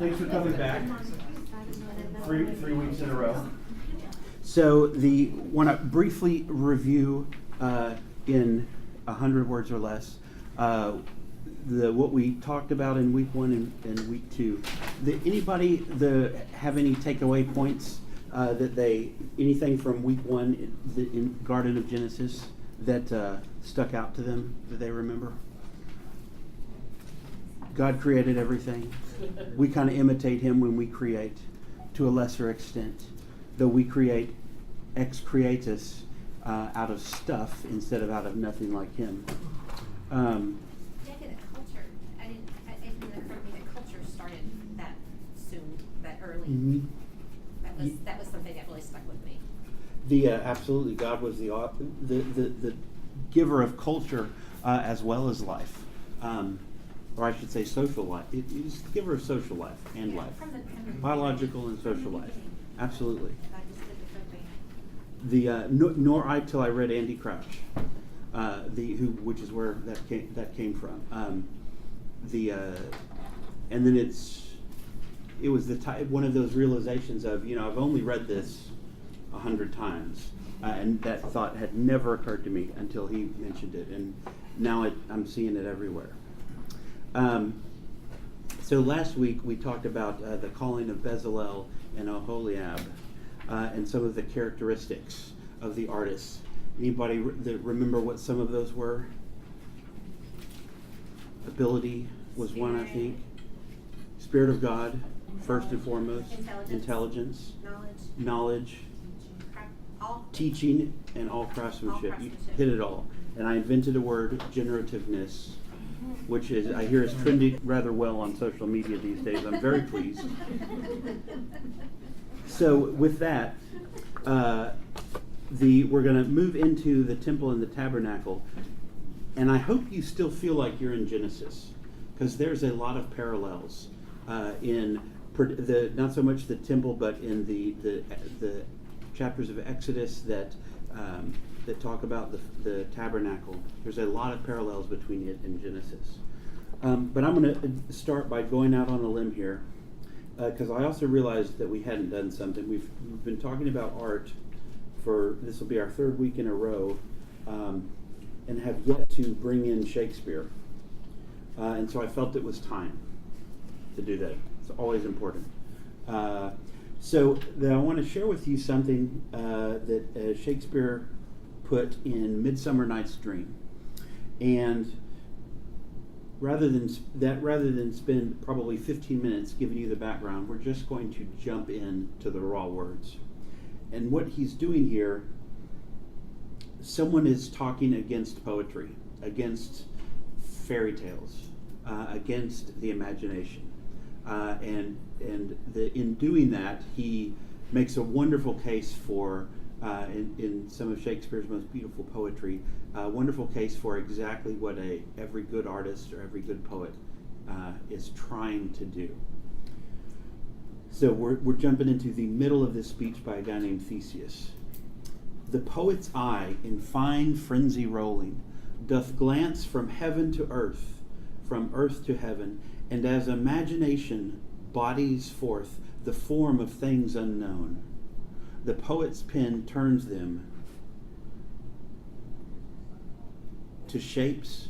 Thanks for coming back. Three weeks in a row. So want to briefly review in 100 words or less what we talked about in week 1 and week 2. Anybody have any takeaway points anything from week 1 in Garden of Genesis that stuck out to them that they remember? God created everything. We kind of imitate him when we create to a lesser extent, though we create ex creatus out of stuff instead of out of nothing like him. Culture. It didn't occur to me that culture started that soon, that early. Mm-hmm. That was something that really stuck with me. Absolutely, God was the giver of culture as well as life. Or I should say social life. He's the giver of social life and life. From the Biological and social life. Absolutely. God just did the good thing. Nor I till I read Andy Crouch, which is where that came from. And then it was one of those realizations of, I've only read this 100 times, and that thought had never occurred to me until he mentioned it, and now I'm seeing it everywhere. So last week we talked about the calling of Bezalel and Oholiab and some of the characteristics of the artists. Anybody remember what some of those were? Ability was one, I think. Spirit of God, first and foremost. Intelligence. Knowledge. Teaching and all craftsmanship. You hit it all. And I invented a word, generativeness, which I hear is trending rather well on social media these days. I'm very pleased. So with that, we're going to move into the temple and the tabernacle. And I hope you still feel like you're in Genesis, because there's a lot of parallels in not so much the temple, but in the chapters of Exodus that talk about the tabernacle. There's a lot of parallels between it and Genesis. But I'm going to start by going out on a limb here, because I also realized that we hadn't done something. We've been talking about art this will be our 3rd week in a row, and have yet to bring in Shakespeare. And so I felt it was time to do that. It's always important. So I want to share with you something that Shakespeare put in Midsummer Night's Dream. And rather than spend probably 15 minutes giving you the background, we're just going to jump in to the raw words. And what he's doing here, someone is talking against poetry, against fairy tales, against the imagination. And in doing that, he makes a wonderful case for, in some of Shakespeare's most beautiful poetry, a wonderful case for exactly what every good artist or every good poet is trying to do. So we're jumping into the middle of this speech by a guy named Theseus. The poet's eye, in fine frenzy rolling, doth glance from heaven to earth, from earth to heaven, and as imagination bodies forth the form of things unknown, the poet's pen turns them to shapes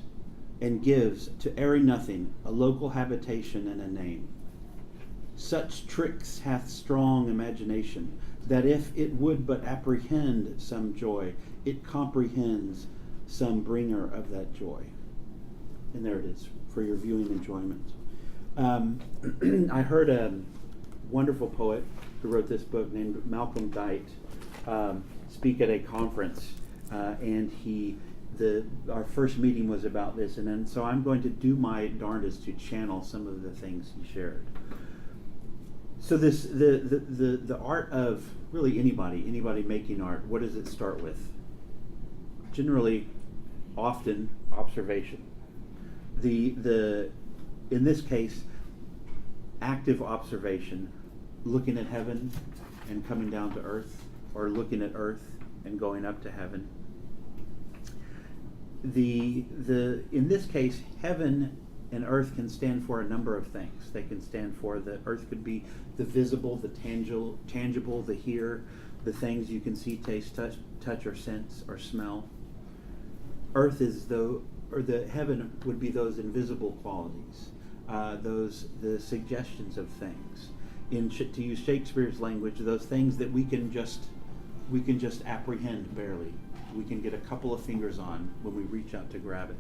and gives to airy nothing a local habitation and a name. Such tricks hath strong imagination, that if it would but apprehend some joy, it comprehends some bringer of that joy. And there it is, for your viewing enjoyment. I heard a wonderful poet who wrote this book named Malcolm Guite speak at a conference, and our first meeting was about this, and then so I'm going to do my darndest to channel some of the things he shared. So the art of really anybody making art, what does it start with? Generally, often observation. In this case, active observation, looking at heaven and coming down to earth, or looking at earth and going up to heaven. In this case, heaven and earth can stand for a number of things. They can stand for, the earth could be the visible, the tangible, the here, the things you can see, taste, touch or sense or smell. Earth is the heaven would be those invisible qualities, the suggestions of things. To use Shakespeare's language, those things that we can just apprehend barely. We can get a couple of fingers on when we reach out to grab it.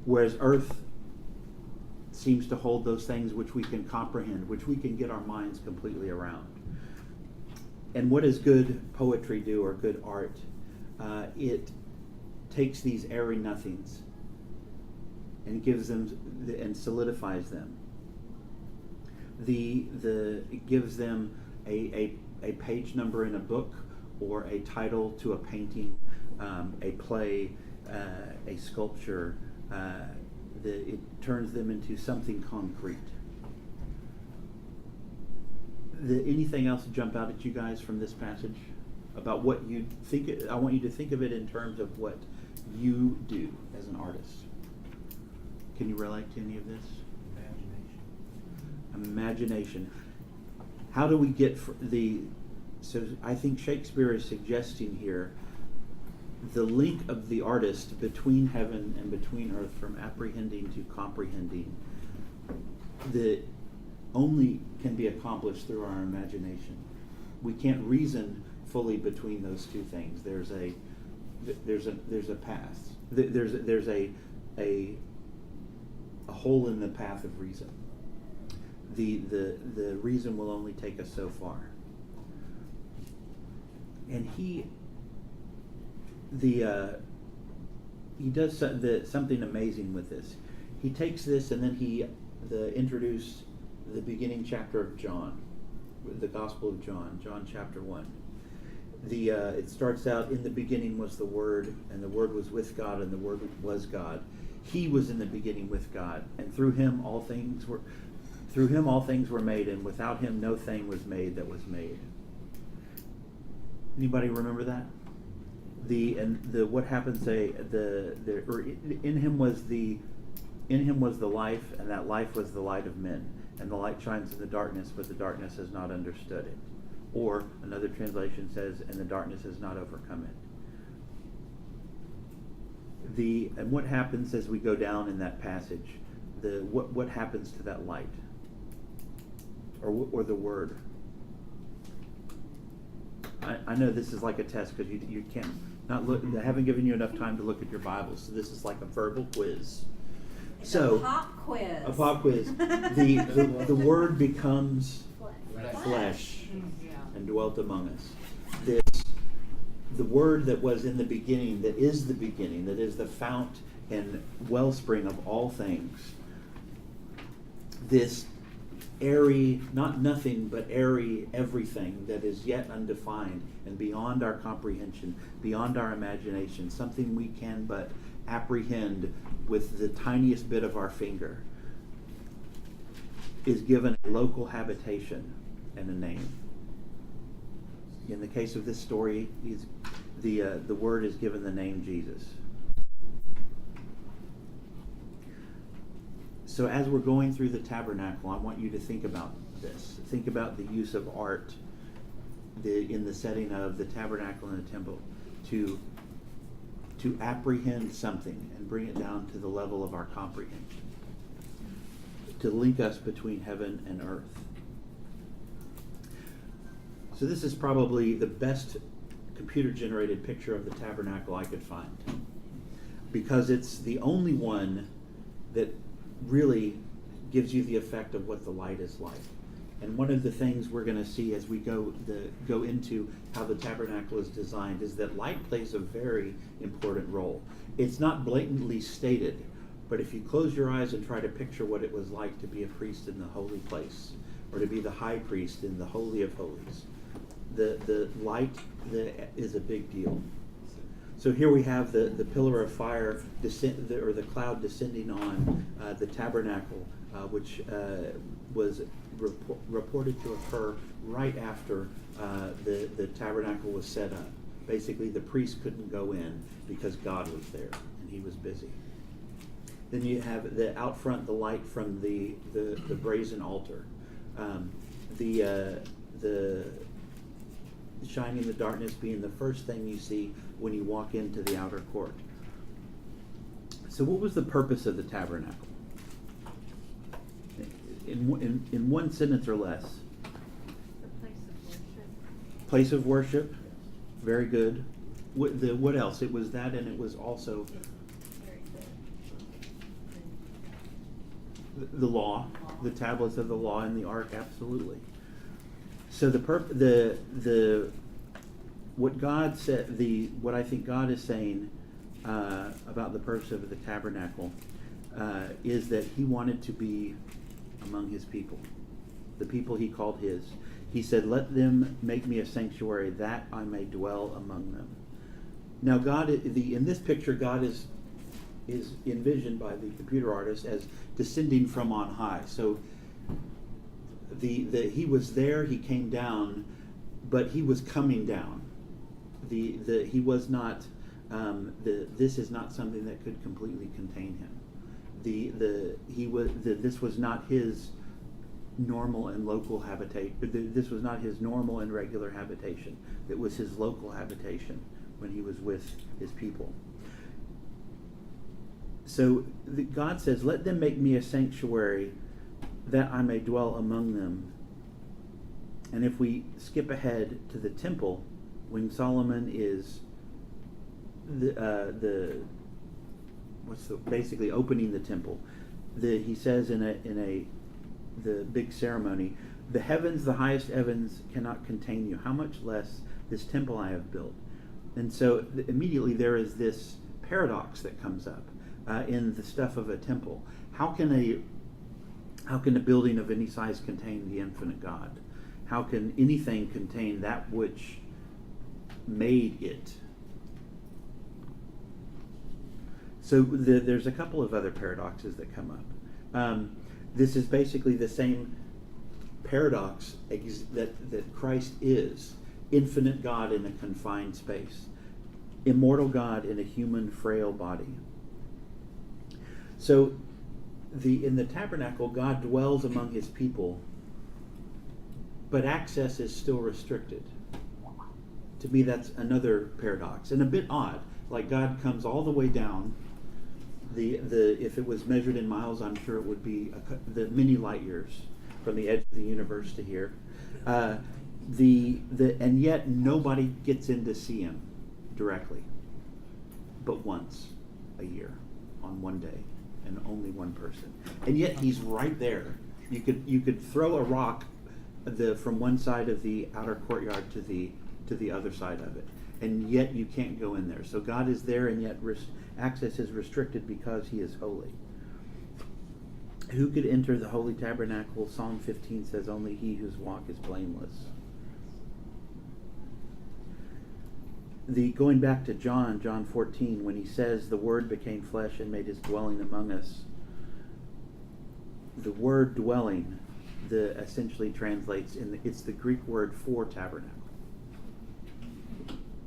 Whereas earth seems to hold those things which we can comprehend, which we can get our minds completely around. And what does good poetry do, or good art? It takes these airy nothings and gives them and solidifies them. It gives them a page number in a book, or a title to a painting, a play, a sculpture. It turns them into something concrete. Anything else jump out at you guys from this passage about what you think? I want you to think of it in terms of what you do as an artist. Can you relate to any of this? Imagination. How do we get so I think Shakespeare is suggesting here the link of the artist between heaven and between earth, from apprehending to comprehending, that only can be accomplished through our imagination. We can't reason fully between those two things. There's a path. There's a hole in the path of reason. The reason will only take us so far. And he does something amazing with this. He takes this and then he introduced the beginning chapter of John, the Gospel of John, John chapter 1. It starts out, in the beginning was the Word, and the Word was with God, and the Word was God. He was in the beginning with God, and through him all things were made, and without him no thing was made that was made. Anybody remember that? What happens? In him was the life, and that life was the light of men, and the light shines in the darkness, but the darkness has not understood it. Or another translation says, and the darkness has not overcome it. And what happens as we go down in that passage? What happens to that light, or the word? I know this is like a test because you can't not look. I haven't given you enough time to look at your Bibles, so this is like a verbal quiz. It's a pop quiz. A pop quiz. The word becomes flesh and dwelt among us. The word that was in the beginning, that is the fount and wellspring of all things. This airy, not nothing, but airy everything that is yet undefined and beyond our comprehension, beyond our imagination, something we can but apprehend with the tiniest bit of our finger, is given a local habitation and a name. In the case of this story, the word is given the name Jesus. So as we're going through the tabernacle, I want you to think about this. Think about the use of art in the setting of the tabernacle and the temple to apprehend something and bring it down to the level of our comprehension, to link us between heaven and earth. So this is probably the best computer-generated picture of the tabernacle I could find, because it's the only one that really gives you the effect of what the light is like. And one of the things we're going to see as we go into how the tabernacle is designed is that light plays a very important role. It's not blatantly stated, but if you close your eyes and try to picture what it was like to be a priest in the holy place, or to be the high priest in the Holy of Holies, the light is a big deal. So here we have the pillar of fire, or the cloud descending on the tabernacle, which was reported to occur right after the tabernacle was set up. Basically, the priest couldn't go in because God was there, and he was busy. Then you have the out front, the light from the brazen altar. The shining the darkness being the first thing you see when you walk into the outer court. So what was the purpose of the tabernacle? In one sentence or less. The place of worship. Place of worship. Very good. What else? It was that, and it was also Very good. the law, the tablets of the law in the ark. Absolutely. So what God said, what I think God is saying about the purpose of the tabernacle is that He wanted to be among His people, the people He called His. He said, "Let them make me a sanctuary that I may dwell among them." Now, God, in this picture, God is envisioned by the computer artist as descending from on high. So He was there, He came down, but He was coming down. He was not. This is not something that could completely contain Him. This was not His normal and local habitation. This was not His normal and regular habitation. It was His local habitation when He was with His people. So God says, "Let them make me a sanctuary that I may dwell among them." And if we skip ahead to the temple, when Solomon is basically opening the temple, he says in the big ceremony, "The heavens, the highest heavens, cannot contain you. How much less this temple I have built?" And so immediately there is this paradox that comes up in the stuff of a temple. How can a building of any size contain the infinite God? How can anything contain that which made it? So there's a couple of other paradoxes that come up. This is basically the same paradox that Christ is: infinite God in a confined space, immortal God in a human, frail body. So in the tabernacle, God dwells among His people, but access is still restricted. To me, that's another paradox, and a bit odd. Like, God comes all the way down. If it was measured in miles, I'm sure it would be the many light years from the edge of the universe to here. And yet nobody gets in to see Him directly, but once a year on one day, and only one person. And yet He's right there. You could throw a rock from one side of the outer courtyard to the other side of it, and yet you can't go in there. So God is there, and yet access is restricted because He is holy. Who could enter the holy tabernacle? Psalm 15 says, "Only he whose walk is blameless." Going back to John 14, when He says, "The Word became flesh and made His dwelling among us," the word "dwelling" essentially translates it's the Greek word for tabernacle.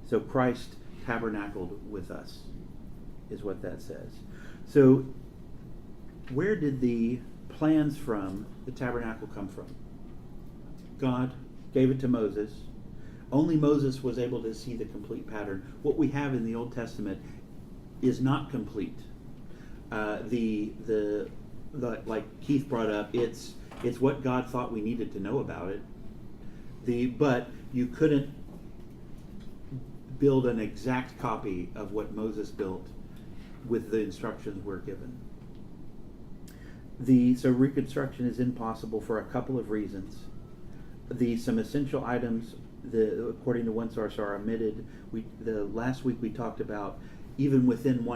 So Christ tabernacled with us, is what that says. So where did the plans from the tabernacle come from? God gave it to Moses. Only Moses was able to see the complete pattern. What we have in the Old Testament is not complete. Like Keith brought up, it's what God thought we needed to know about it. But you couldn't build an exact copy of what Moses built with the instructions we're given. So reconstruction is impossible for a couple of reasons. Some essential items, according to one source, are omitted. Last week we talked about even within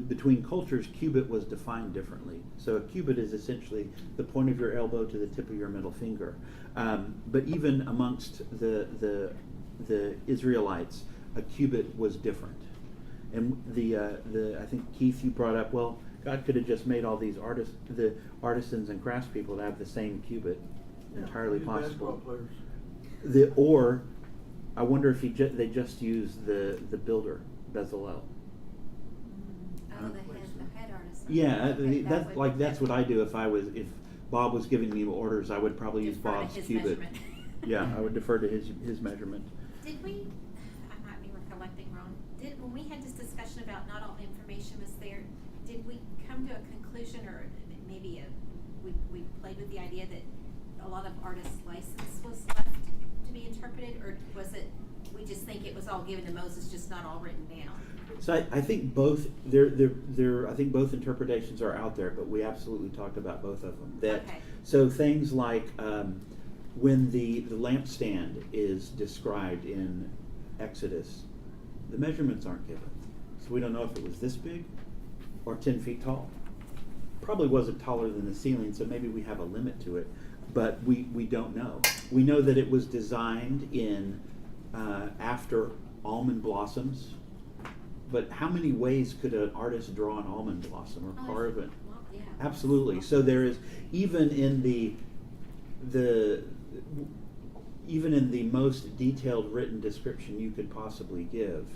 between cultures, cubit was defined differently. So a cubit is essentially the point of your elbow to the tip of your middle finger. But even amongst the Israelites, a cubit was different. And I think Keith, you brought up, well, God could have just made all these artisans and craftspeople to have the same cubit. Entirely possible. Or I wonder if they just used the builder, Bezalel. Oh, the head artist. Yeah, Okay, that's what I do if Bob was giving me orders, I would probably use Defer to Bob's his cubit. measurement. Yeah, I would defer to his measurement. Did we, I might be recollecting wrong, when we had this discussion about not all the information was there, did we come to a conclusion, or maybe we played with the idea that a lot of artists' license was left to be interpreted, or was it, we just think it was all given to Moses, just not all written down? So I think both I think both interpretations are out there, but we absolutely talked about both of them. Okay. So things like when the lampstand is described in Exodus, the measurements aren't given, so we don't know if it was this big or 10 feet tall. Probably wasn't taller than the ceiling, so maybe we have a limit to it, but we don't know. We know that it was designed in after almond blossoms. But how many ways could an artist draw an almond blossom or carve it? Well, yeah. Absolutely. So there is, even in the most detailed written description you could possibly give,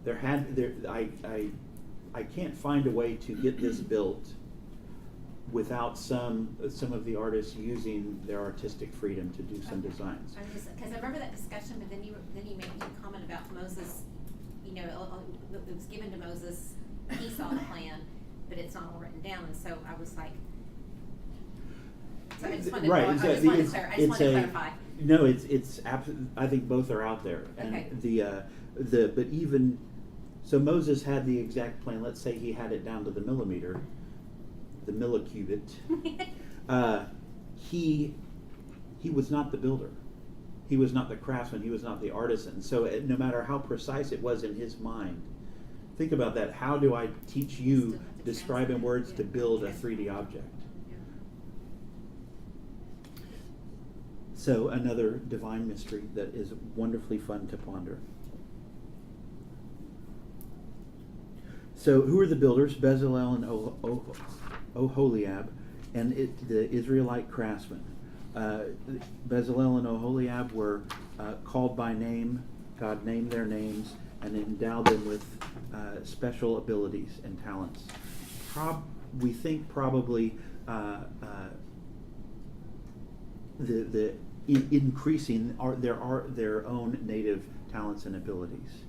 I can't find a way to get this built without some of the artists using their artistic freedom to do some designs. Because I remember that discussion, but then you made a comment about Moses. You know, it was given to Moses. He saw the plan, but it's not all written down, and so I was like, so I just wanted to, Right. I just wanted to clarify. No, I think both are out there, and Okay. but even so, Moses had the exact plan. Let's say he had it down to the millimeter, the millicubit. He was not the builder. He was not the craftsman. He was not the artisan. So no matter how precise it was in his mind, think about that. How do I teach you, describe in words, to build a 3D object? So another divine mystery that is wonderfully fun to ponder. So who are the builders? Bezalel and Oholiab, and the Israelite craftsmen. Bezalel and Oholiab were called by name. God named their names and endowed them with special abilities and talents. We think probably increasing their own native talents and abilities.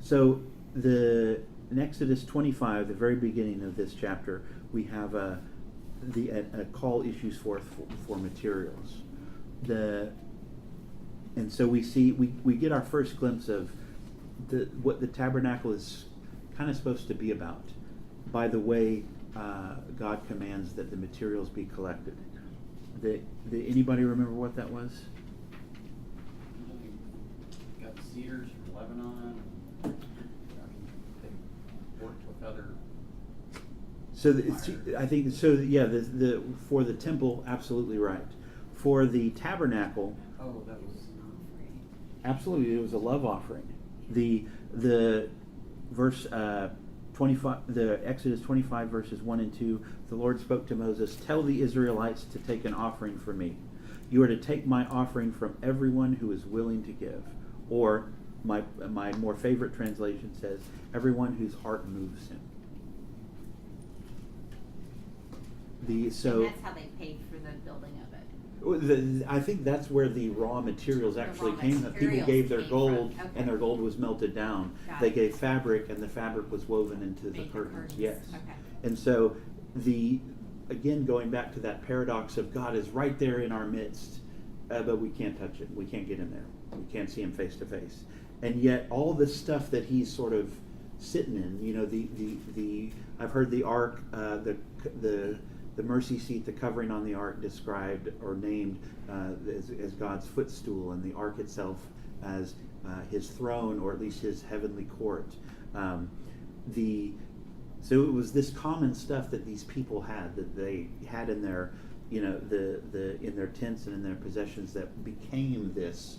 So in Exodus 25, the very beginning of this chapter, we have a call issues forth for materials. And so we get our first glimpse of what the tabernacle is kind of supposed to be about by the way God commands that the materials be collected. Anybody remember what that was? Got cedars from Lebanon. I mean, they worked with other. So I think so. Yeah, for the temple, absolutely right. For the tabernacle, Oh, that was. absolutely, it was a love offering. The verse 25, the Exodus 25 verses 1 and 2. The Lord spoke to Moses, "Tell the Israelites to take an offering for me. You are to take my offering from everyone who is willing to give." Or my more favorite translation says, "Everyone whose heart moves him." And that's how they paid for the building of it. I think that's where the raw materials actually raw came from. People materials gave their came gold, from. Okay. and their gold was melted down. Got They it. gave fabric, and the fabric was woven into the Made the curtains. curtains. Yes. Okay. And so again, going back to that paradox of God is right there in our midst, but we can't touch it. We can't get in there. We can't see him face to face. And yet, all the stuff that he's sort of sitting in, you know, I've heard the ark, the mercy seat, the covering on the ark described or named as God's footstool, and the ark itself as his throne, or at least his heavenly court. So it was this common stuff that these people had, that they had in their, you know, in their tents and in their possessions, that became this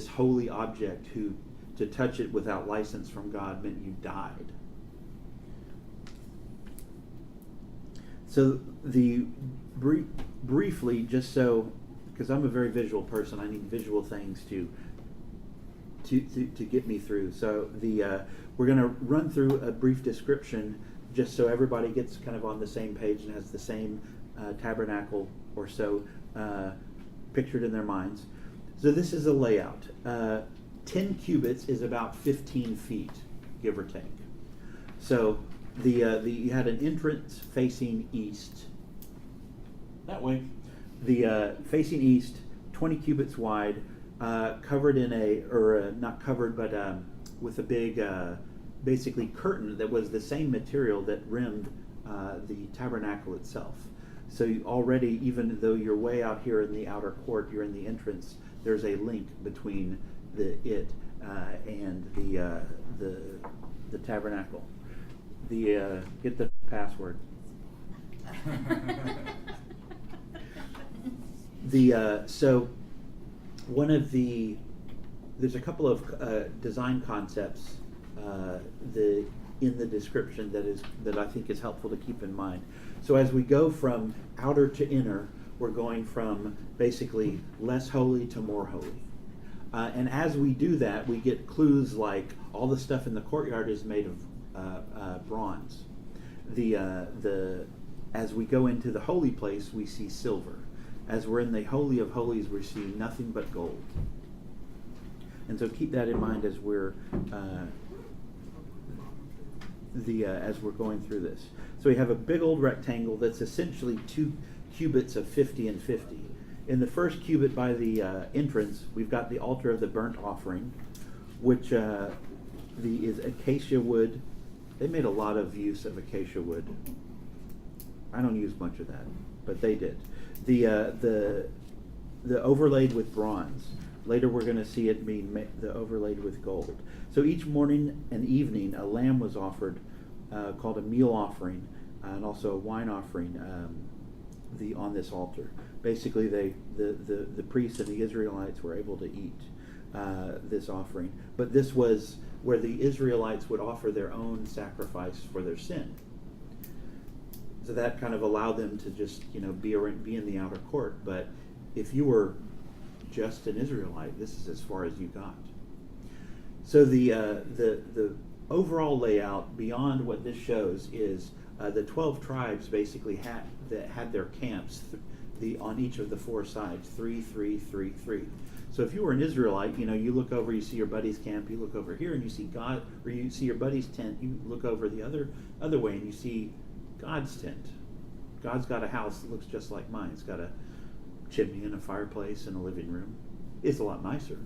holy object who, to touch it without license from God meant you died. So briefly, just so, because I'm a very visual person, I need visual things to get me through. So we're going to run through a brief description just so everybody gets kind of on the same page and has the same tabernacle or so pictured in their minds. So this is a layout. 10 cubits is about 15 feet, give or take. So you had an entrance facing east. That way. The facing east, 20 cubits wide, covered in not covered, but with a big, basically curtain that was the same material that rimmed the tabernacle itself. So you already, even though you're way out here in the outer court, you're in the entrance, there's a link between and the tabernacle. Get the password. So one of there's a couple of design concepts in the description that I think is helpful to keep in mind. So as we go from outer to inner, we're going from basically less holy to more holy. And as we do that, we get clues like all the stuff in the courtyard is made of bronze. As we go into the holy place, we see silver. As we're in the Holy of Holies, we see nothing but gold. And so keep that in mind as we're going through this. So we have a big old rectangle that's essentially 2 cubits of 50 and 50. In the first cubit by the entrance, we've got the altar of the burnt offering, which is acacia wood. They made a lot of use of acacia wood. I don't use much of that, but they did. The overlaid with bronze. Later we're going to see it being the overlaid with gold. So each morning and evening a lamb was offered called a meal offering and also a wine offering on this altar. Basically the priests and the Israelites were able to eat this offering. But this was where the Israelites would offer their own sacrifice for their sin. So that kind of allowed them to just, be in the outer court. But if you were just an Israelite, this is as far as you got. So the overall layout beyond what this shows is the 12 tribes basically had their camps on each of the 4 sides, 3, 3, 3, 3. So if you were an Israelite, you look over, you see your buddy's camp, you look over here and you see God, or you see your buddy's tent, you look over the other way and you see God's tent. God's got a house that looks just like mine. It's got a chimney and a fireplace and a living room. It's a lot nicer,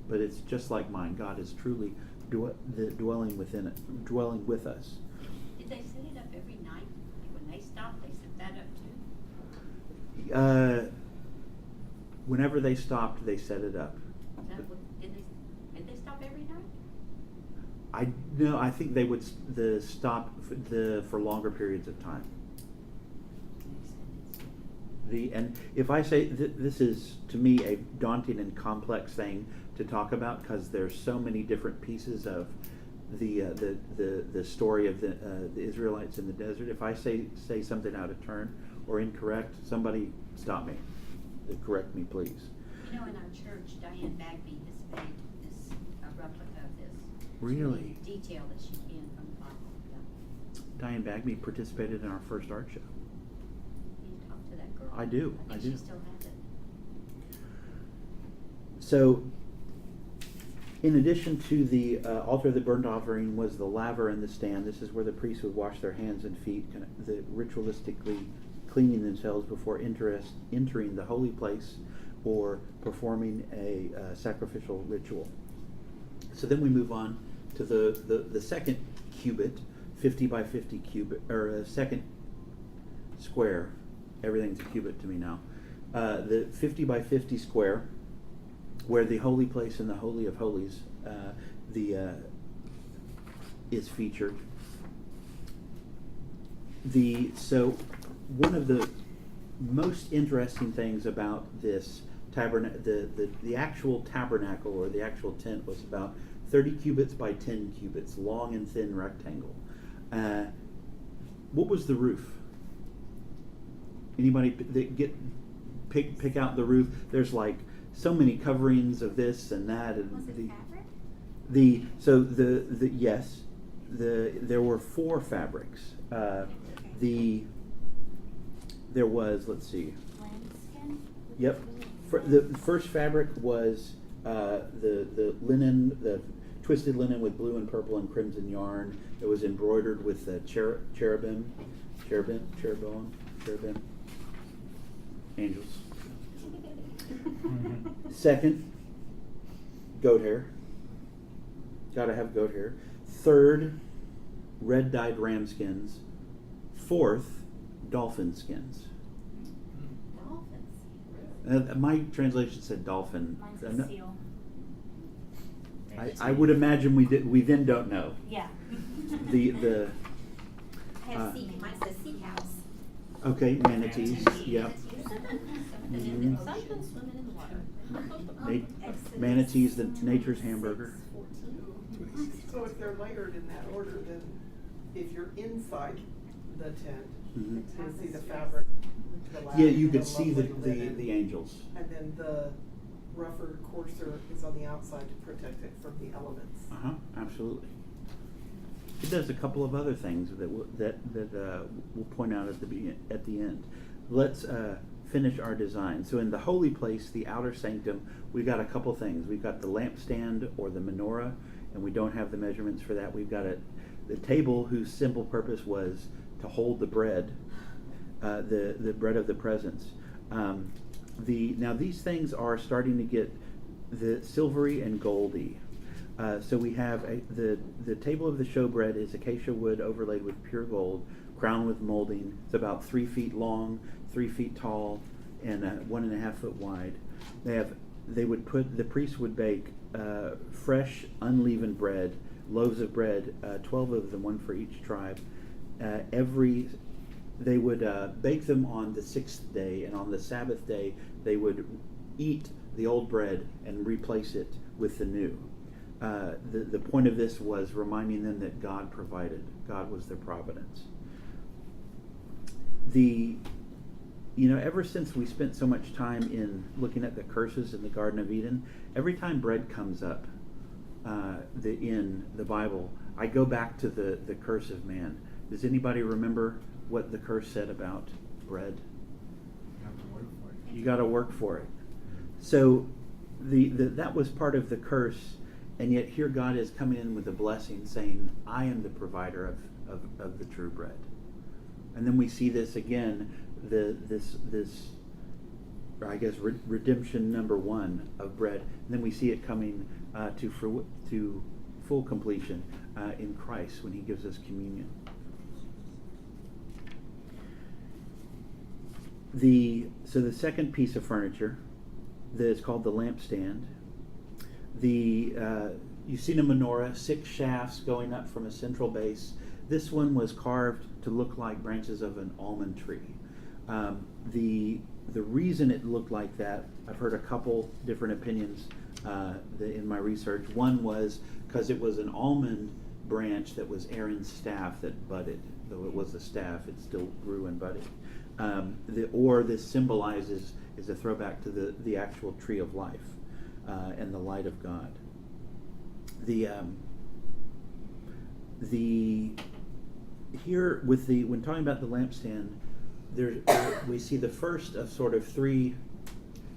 but it's just like mine. God is truly dwelling within it, dwelling with us. Did they set it up every night? Like when they stopped, they set that up too? Whenever they stopped, they set it up. Did they stop every night? I think they would stop for longer periods of time. And if I say this is to me a daunting and complex thing to talk about because there's so many different pieces of the story of the Israelites in the desert. If I say something out of turn or incorrect, somebody stop me. Correct me, please. In our church, Diane Bagby has made this a replica of this. Really? To the detail that she can from the Bible. Yeah. Diane Bagby participated in our first art show. You talk to that girl. I do. I think she still has it. So, in addition to the altar of the burnt offering was the laver and the stand. This is where the priests would wash their hands and feet, ritualistically cleaning themselves before entering the holy place or performing a sacrificial ritual. So then we move on to the second cubit, 50 by 50 cubit, or a second square. Everything's a cubit to me now. The 50 by 50 square, where the holy place and the Holy of Holies is featured. So one of the most interesting things about this the actual tabernacle or the actual tent was about 30 cubits by 10 cubits, long and thin rectangle. What was the roof? Anybody pick out the roof? There's like so many coverings of this and that, and Was it fabric? yes, there were 4 fabrics. There was, let's see. Lambskin? Yep. The first fabric was the linen, the twisted linen with blue and purple and crimson yarn. It was embroidered with cherubim, angels. Second, goat hair. Gotta have goat hair. Third, red dyed ram skins. Fourth, dolphin skins. Dolphins. My translation said dolphin. Mine's a seal. I would imagine we then don't know. Yeah. The I have sea, mine says sea cows. okay, manatees. Yep. Mhm. Something swimming in the water. Manatees, the nature's hamburger. 6:14. So if they're layered in that order, then if you're inside the tent, Mhm. you'll see the fabric. The Yeah, lattice, you could see the lovely linen, angels. And then the rougher, coarser is on the outside to protect it from the elements. Absolutely. It does a couple of other things that we'll point out at the end. Let's finish our design. So in the holy place, the outer sanctum, we've got a couple things. We've got the lampstand or the menorah, and we don't have the measurements for that. We've got the table whose simple purpose was to hold the bread, the bread of the presence. Now these things are starting to get the silvery and goldy. So we have the table of the showbread is acacia wood overlaid with pure gold, crowned with molding. It's about 3 feet long, 3 feet tall, and 1.5 foot wide. The priest would bake fresh, unleavened bread, loaves of bread, 12 of them, one for each tribe. They would bake them on the 6th day, and on the Sabbath day they would eat the old bread and replace it with the new. The point of this was reminding them that God provided. God was their providence. Ever since we spent so much time in looking at the curses in the Garden of Eden, every time bread comes up in the Bible, I go back to the curse of man. Does anybody remember what the curse said about bread? You have to work for it. You got to work for it. So that was part of the curse, and yet here God is coming in with a blessing, saying, "I am the provider of the true bread." And then we see this again, this I guess redemption number 1 of bread. And then we see it coming to full completion in Christ when He gives us communion. So the second piece of furniture that is called the lampstand. You've seen a menorah, 6 shafts going up from a central base. This one was carved to look like branches of an almond tree. The reason it looked like that, I've heard a couple different opinions in my research. One was because it was an almond branch that was Aaron's staff that budded. Though it was a staff, it still grew and budded. This symbolizes is a throwback to the actual tree of life and the light of God. When talking about the lampstand, we see the first of sort of 3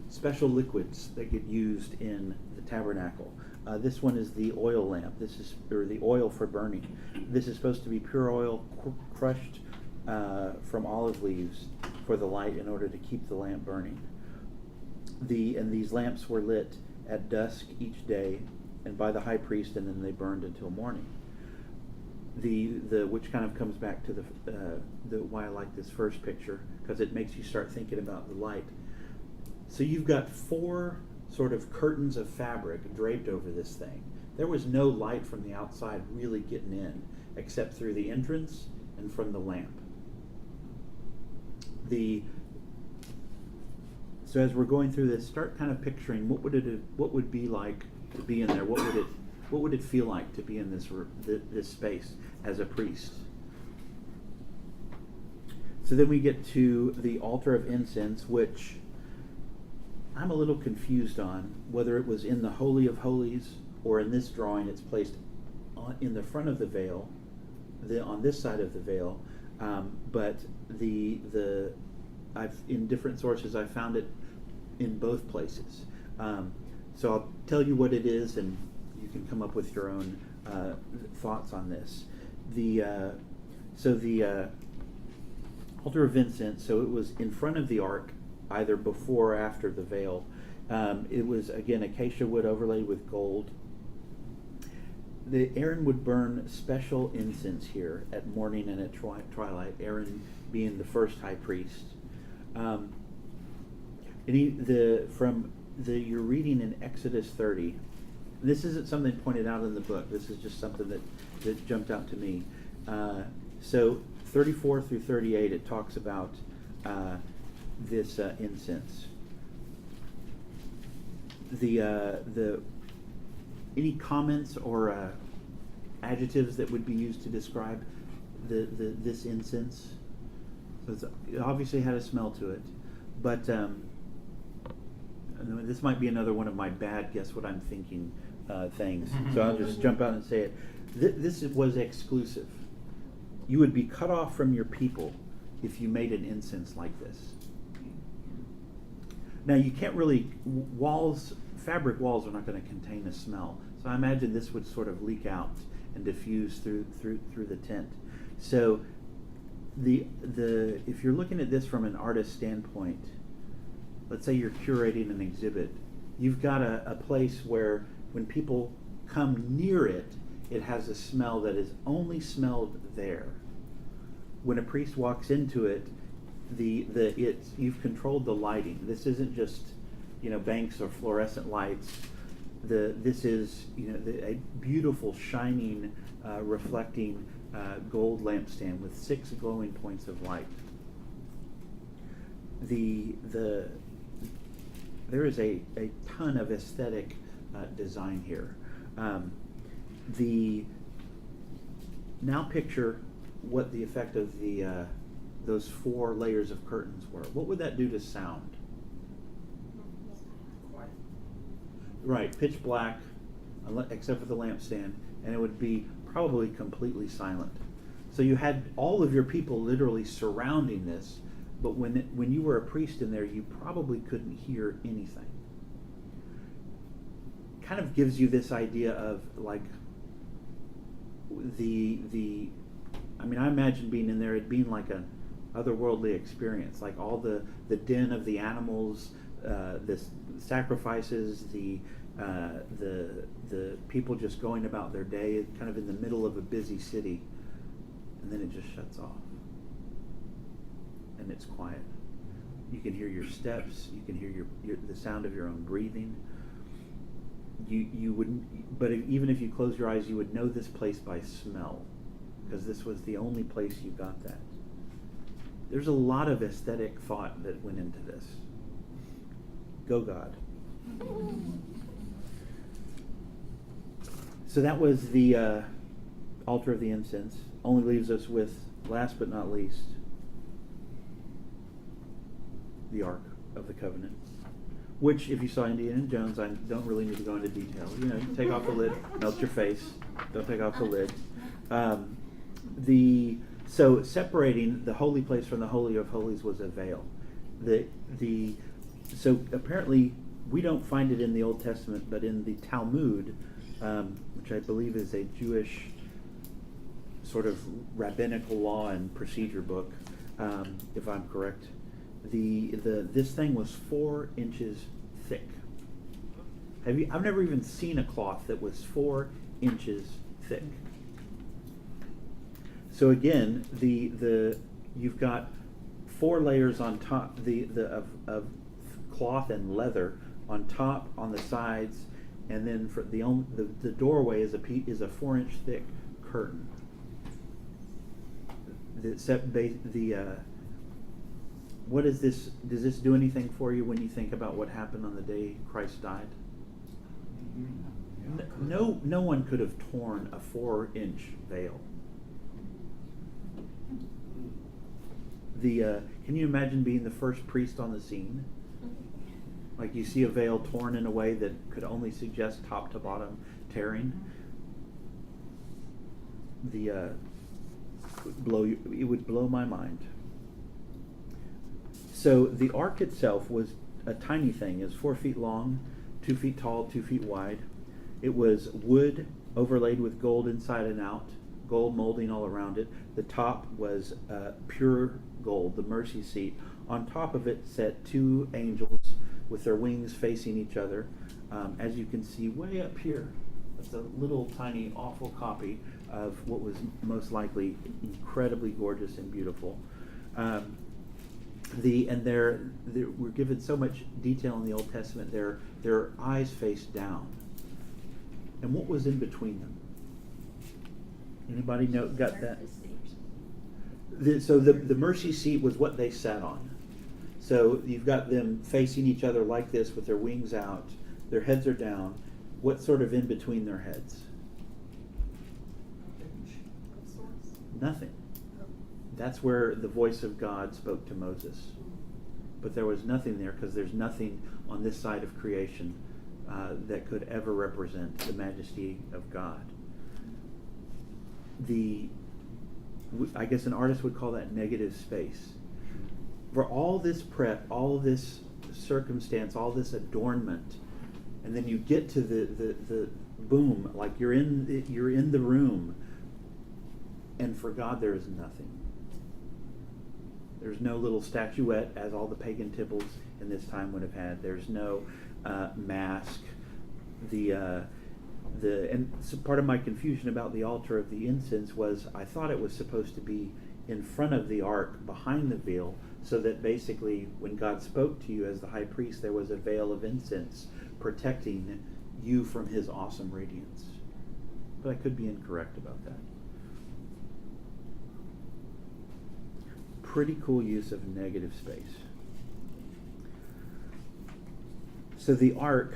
special liquids that get used in the tabernacle. This one is the oil lamp. Or the oil for burning. This is supposed to be pure oil crushed from olive leaves for the light in order to keep the lamp burning. And these lamps were lit at dusk each day and by the high priest, and then they burned until morning. Which kind of comes back to why I like this first picture, because it makes you start thinking about the light. So you've got 4 sort of curtains of fabric draped over this thing. There was no light from the outside really getting in, except through the entrance and from the lamp. So as we're going through this, start kind of picturing what would be like to be in there. What would it feel like to be in this space as a priest? So then we get to the altar of incense, which I'm a little confused on whether it was in the Holy of Holies or in this drawing it's placed in the front of the veil on this side of the veil, but I've in different sources I found it in both places. So I'll tell you what it is, and you can come up with your own thoughts on this. The altar of incense. So it was in front of the ark, either before or after the veil. It was again acacia wood overlaid with gold. Aaron would burn special incense here at morning and at twilight. Aaron being the first high priest. You're reading in Exodus 30. This isn't something pointed out in the book. This is just something that jumped out to me. So 34 through 38, it talks about this incense. Any comments or adjectives that would be used to describe this incense? So it obviously had a smell to it, but this might be another one of my bad guess what I'm thinking things. So I'll just jump out and say it. This was exclusive. You would be cut off from your people if you made an incense like this. Now you can't really, fabric walls are not going to contain a smell. So I imagine this would sort of leak out and diffuse through the tent. So if you're looking at this from an artist standpoint, let's say you're curating an exhibit, you've got a place where when people come near it, it has a smell that is only smelled there. When a priest walks into it, you've controlled the lighting. This isn't just banks or fluorescent lights. This is a beautiful shining, reflecting gold lampstand with 6 glowing points of light. There is a ton of aesthetic design here. Now picture what the effect of those 4 layers of curtains were. What would that do to sound? Quiet. Right, pitch black, except for the lampstand, and it would be probably completely silent. So you had all of your people literally surrounding this, but when you were a priest in there, you probably couldn't hear anything. Kind of gives you this idea of like I imagine being in there, it being like an otherworldly experience, like all the din of the animals, the sacrifices, the people just going about their day, kind of in the middle of a busy city, and then it just shuts off, and it's quiet. You can hear your steps. You can hear the sound of your own breathing. You wouldn't, but even if you close your eyes, you would know this place by smell, because this was the only place you got that. There's a lot of aesthetic thought that went into this. Go God. So that was the altar of the incense. Only leaves us with, last but not least, the Ark of the Covenant. Which, if you saw Indiana Jones, I don't really need to go into detail. You take off the lid, melt your face. Don't take off the lid. So separating the holy place from the Holy of Holies was a veil. So apparently we don't find it in the Old Testament, but in the Talmud, which I believe is a Jewish sort of rabbinical law and procedure book, if I'm correct, this thing was 4 inches thick. I've never even seen a cloth that was 4 inches thick. So again, you've got 4 layers on top of cloth and leather on top, on the sides, and then for the doorway is a 4-inch thick curtain. What is this? Does this do anything for you when you think about what happened on the day Christ died? No one could have torn a 4-inch veil. Can you imagine being the first priest on the scene? Like you see a veil torn in a way that could only suggest top to bottom tearing. it would blow my mind. So the ark itself was a tiny thing. It was 4 feet long, 2 feet tall, 2 feet wide. It was wood overlaid with gold inside and out, gold molding all around it. The top was pure gold, the mercy seat. On top of it sat 2 angels with their wings facing each other. As you can see way up here, it's a little tiny awful copy of what was most likely incredibly gorgeous and beautiful. We're given so much detail in the Old Testament. Their eyes faced down. And what was in between them? Anybody got that? So the mercy seat was what they sat on. So you've got them facing each other like this with their wings out. Their heads are down. What's sort of in between their heads? Nothing. That's where the voice of God spoke to Moses. But there was nothing there because there's nothing on this side of creation that could ever represent the majesty of God. I guess an artist would call that negative space. For all this prep, all this circumstance, all this adornment, and then you get to the boom, like you're in the room, and for God there is nothing. There's no little statuette, as all the pagan temples in this time would have had. There's no mask. And so part of my confusion about the altar of the incense was I thought it was supposed to be in front of the ark, behind the veil, so that basically when God spoke to you as the high priest, there was a veil of incense protecting you from his awesome radiance. But I could be incorrect about that. Pretty cool use of negative space. So the ark,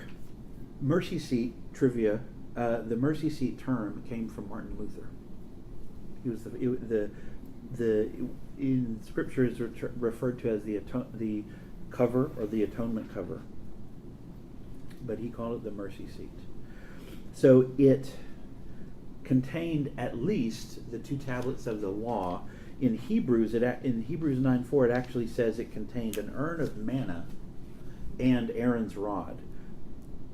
mercy seat trivia, the mercy seat term came from Martin Luther. He was in Scripture is referred to as the cover or the atonement cover, but he called it the mercy seat. So it contained at least the 2 tablets of the law. In Hebrews 9:4, it actually says it contained an urn of manna and Aaron's rod.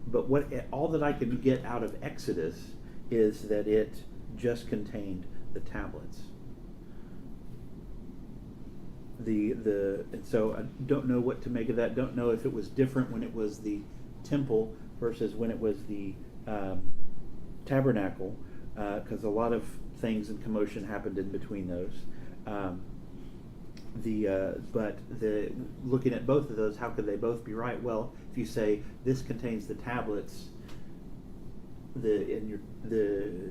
But all that I can get out of Exodus is that it just contained the tablets. And so I don't know what to make of that. Don't know if it was different when it was the temple versus when it was the tabernacle, because a lot of things and commotion happened in between those. But looking at both of those, how could they both be right? Well, if you say this contains the tablets, that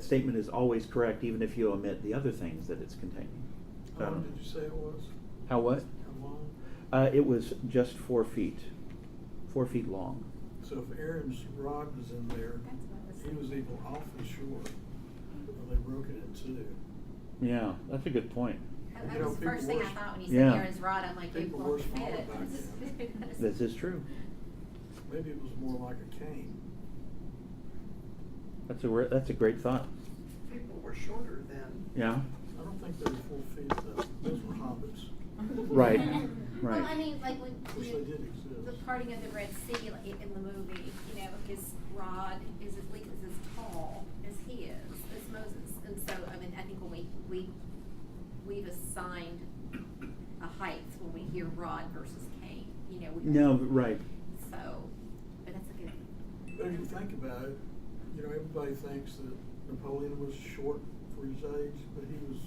statement is always correct, even if you omit the other things that it's containing. How long did you say it was? How what? How long? It was just 4 feet, 4 feet long. So if Aaron's rod was in there, That's what I was he was thinking. even awfully short. Well, they broke it in 2. Yeah, that's a good point. That You know, was the first thing I people thought when you said Yeah. Aaron's rod. I'm like, it People won't were smaller fit. back This is true. Maybe it was more like a cane. That's a great thought. People were shorter then. Yeah. I don't think they were 4 feet though. Those were hobbits. Right. Well, Right. I mean, like when Of course they did exist. the parting of the Red Sea, like in the movie, his rod is at least as tall as he is, as Moses. And so, I mean, I think when we've assigned a height when we hear rod versus cane. No, right. So, but that's a good. But if you think about it, everybody thinks that Napoleon was short for his age, but he was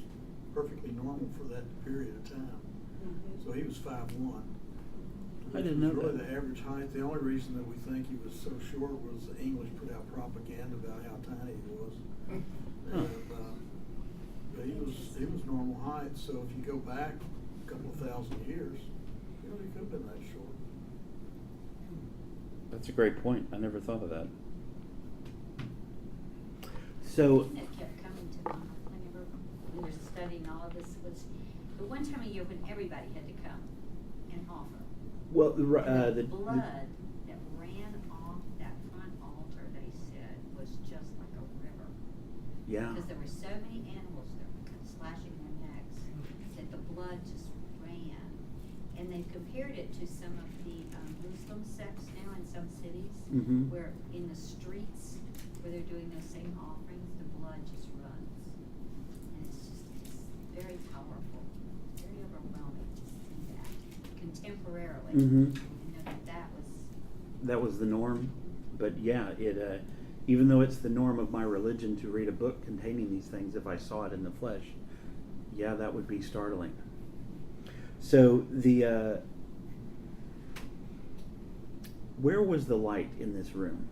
perfectly normal for that period of time. So he was 5'1". I didn't know Which was really that. the average height. The only reason that we think he was so short was the English put out propaganda about how tiny he was. Huh. But he was normal height. So if you go back a couple of thousand years, he could have been that short. That's a great point. I never thought of that. So, That kept coming to mind whenever we were studying all of this was the one time a year when everybody had to come and offer. well, And the blood that ran off that front altar, they said, was just like a river. yeah. Because there were so many animals that were slashing their necks, that the blood just ran. And they've compared it to some of the Muslim sects now in some cities, Mhm. where in the streets where they're doing those same offerings, the blood just runs. And it's very powerful, very overwhelming to see that contemporarily. Mhm. You know, That was the norm, but yeah, it even though it's the norm of my religion to read a book containing these things, if I saw it in the flesh, yeah, that would be startling. So where was the light in this room?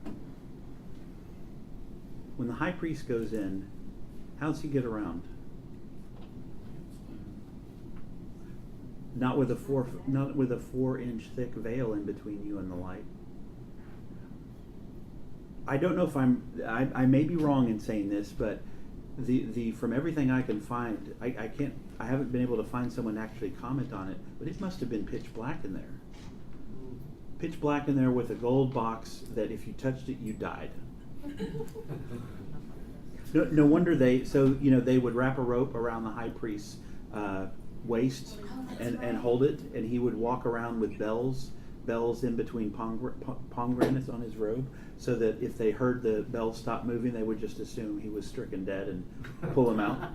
When the high priest goes in, how's he get around? Not with a 4-inch thick veil in between you and the light. I don't know if I may be wrong in saying this, but the from everything I can find, I haven't been able to find someone to actually comment on it, but it must have been pitch black in there. Pitch black in there with a gold box that if you touched it, you died. No wonder they would wrap a rope around the high priest's waist and hold it, and he would walk around with bells in between pomegranates on his robe, so that if they heard the bells stop moving, they would just assume he was stricken dead and pull him out.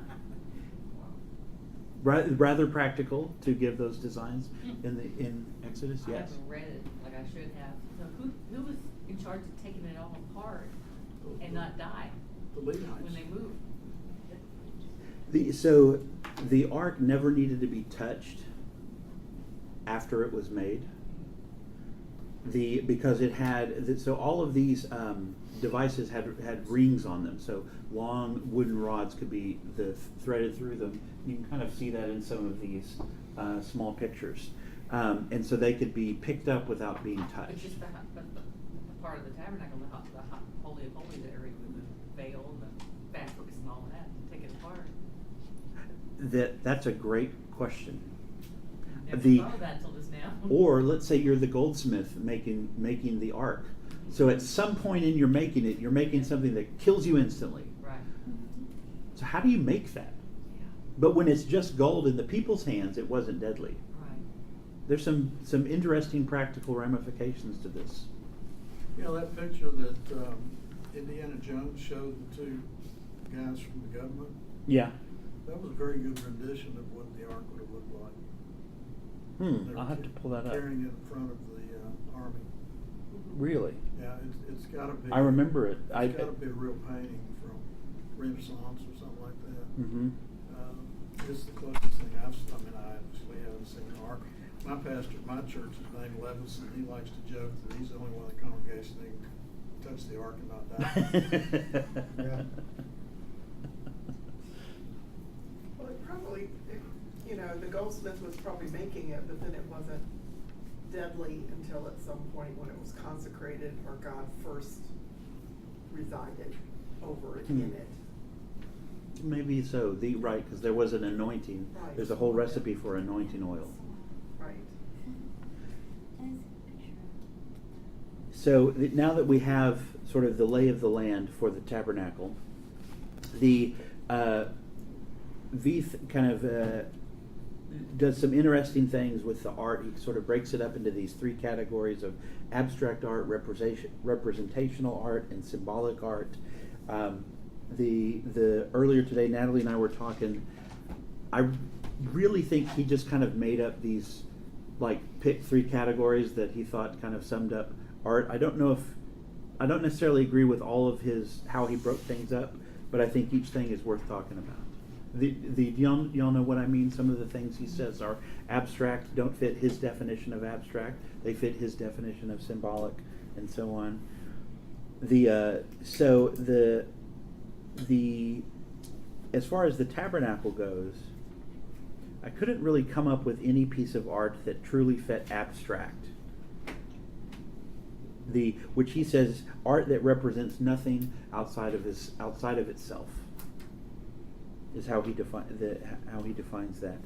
Rather practical to give those designs in Exodus. I Yes. haven't read it like I should have. So who was in charge of taking it all apart and not die The Levites. when they moved? So the ark never needed to be touched after it was made. Because it had so all of these devices had rings on them, so long wooden rods could be threaded through them. You can kind of see that in some of these small pictures, and so they could be picked up without being But touched. just the part of the tabernacle, the holy of holies area with the veil and the fabrics and all that, take it apart. That's a great question. Never The- thought of that until just now. Or let's say you're the goldsmith making the ark. So at some point in you're making something that kills you instantly. Right. So how do you make that? Yeah. But when it's just gold in the people's hands, it wasn't deadly. Right. There's some interesting practical ramifications to this. You know, that picture that Indiana Jones showed the two guys from the government, Yeah. that was a very good rendition of what the ark would have looked like. They were I'll have to pull that up. Carrying it in front of the army. Really? Yeah, it's got to be. I remember it. It's got to be a real painting from Renaissance or something like that. Mm-hmm. It's the closest thing I actually haven't seen an ark. My pastor at my church is named Levinson. He likes to joke that he's the only one in the congregation that can touch the ark and not die. Yeah. Well, it probably, the goldsmith was probably making it, but then it wasn't deadly until at some point when it was consecrated or God first resided over it in it. Maybe so. Right, because there was an anointing. Right. There's a whole recipe for anointing oil. Right. So now that we have sort of the lay of the land for the tabernacle, the Veith kind of does some interesting things with the art. He sort of breaks it up into these three categories of abstract art, representational art, and symbolic art. The earlier today, Natalie and I were talking. I really think he just kind of made up these, picked three categories that he thought kind of summed up art. I don't necessarily agree with all of how he broke things up, but I think each thing is worth talking about. Do y'all know what I mean? Some of the things he says are abstract, don't fit his definition of abstract. They fit his definition of symbolic, and so on. As far as the tabernacle goes, I couldn't really come up with any piece of art that truly fit abstract. Which he says art that represents nothing outside of itself is how he defines that.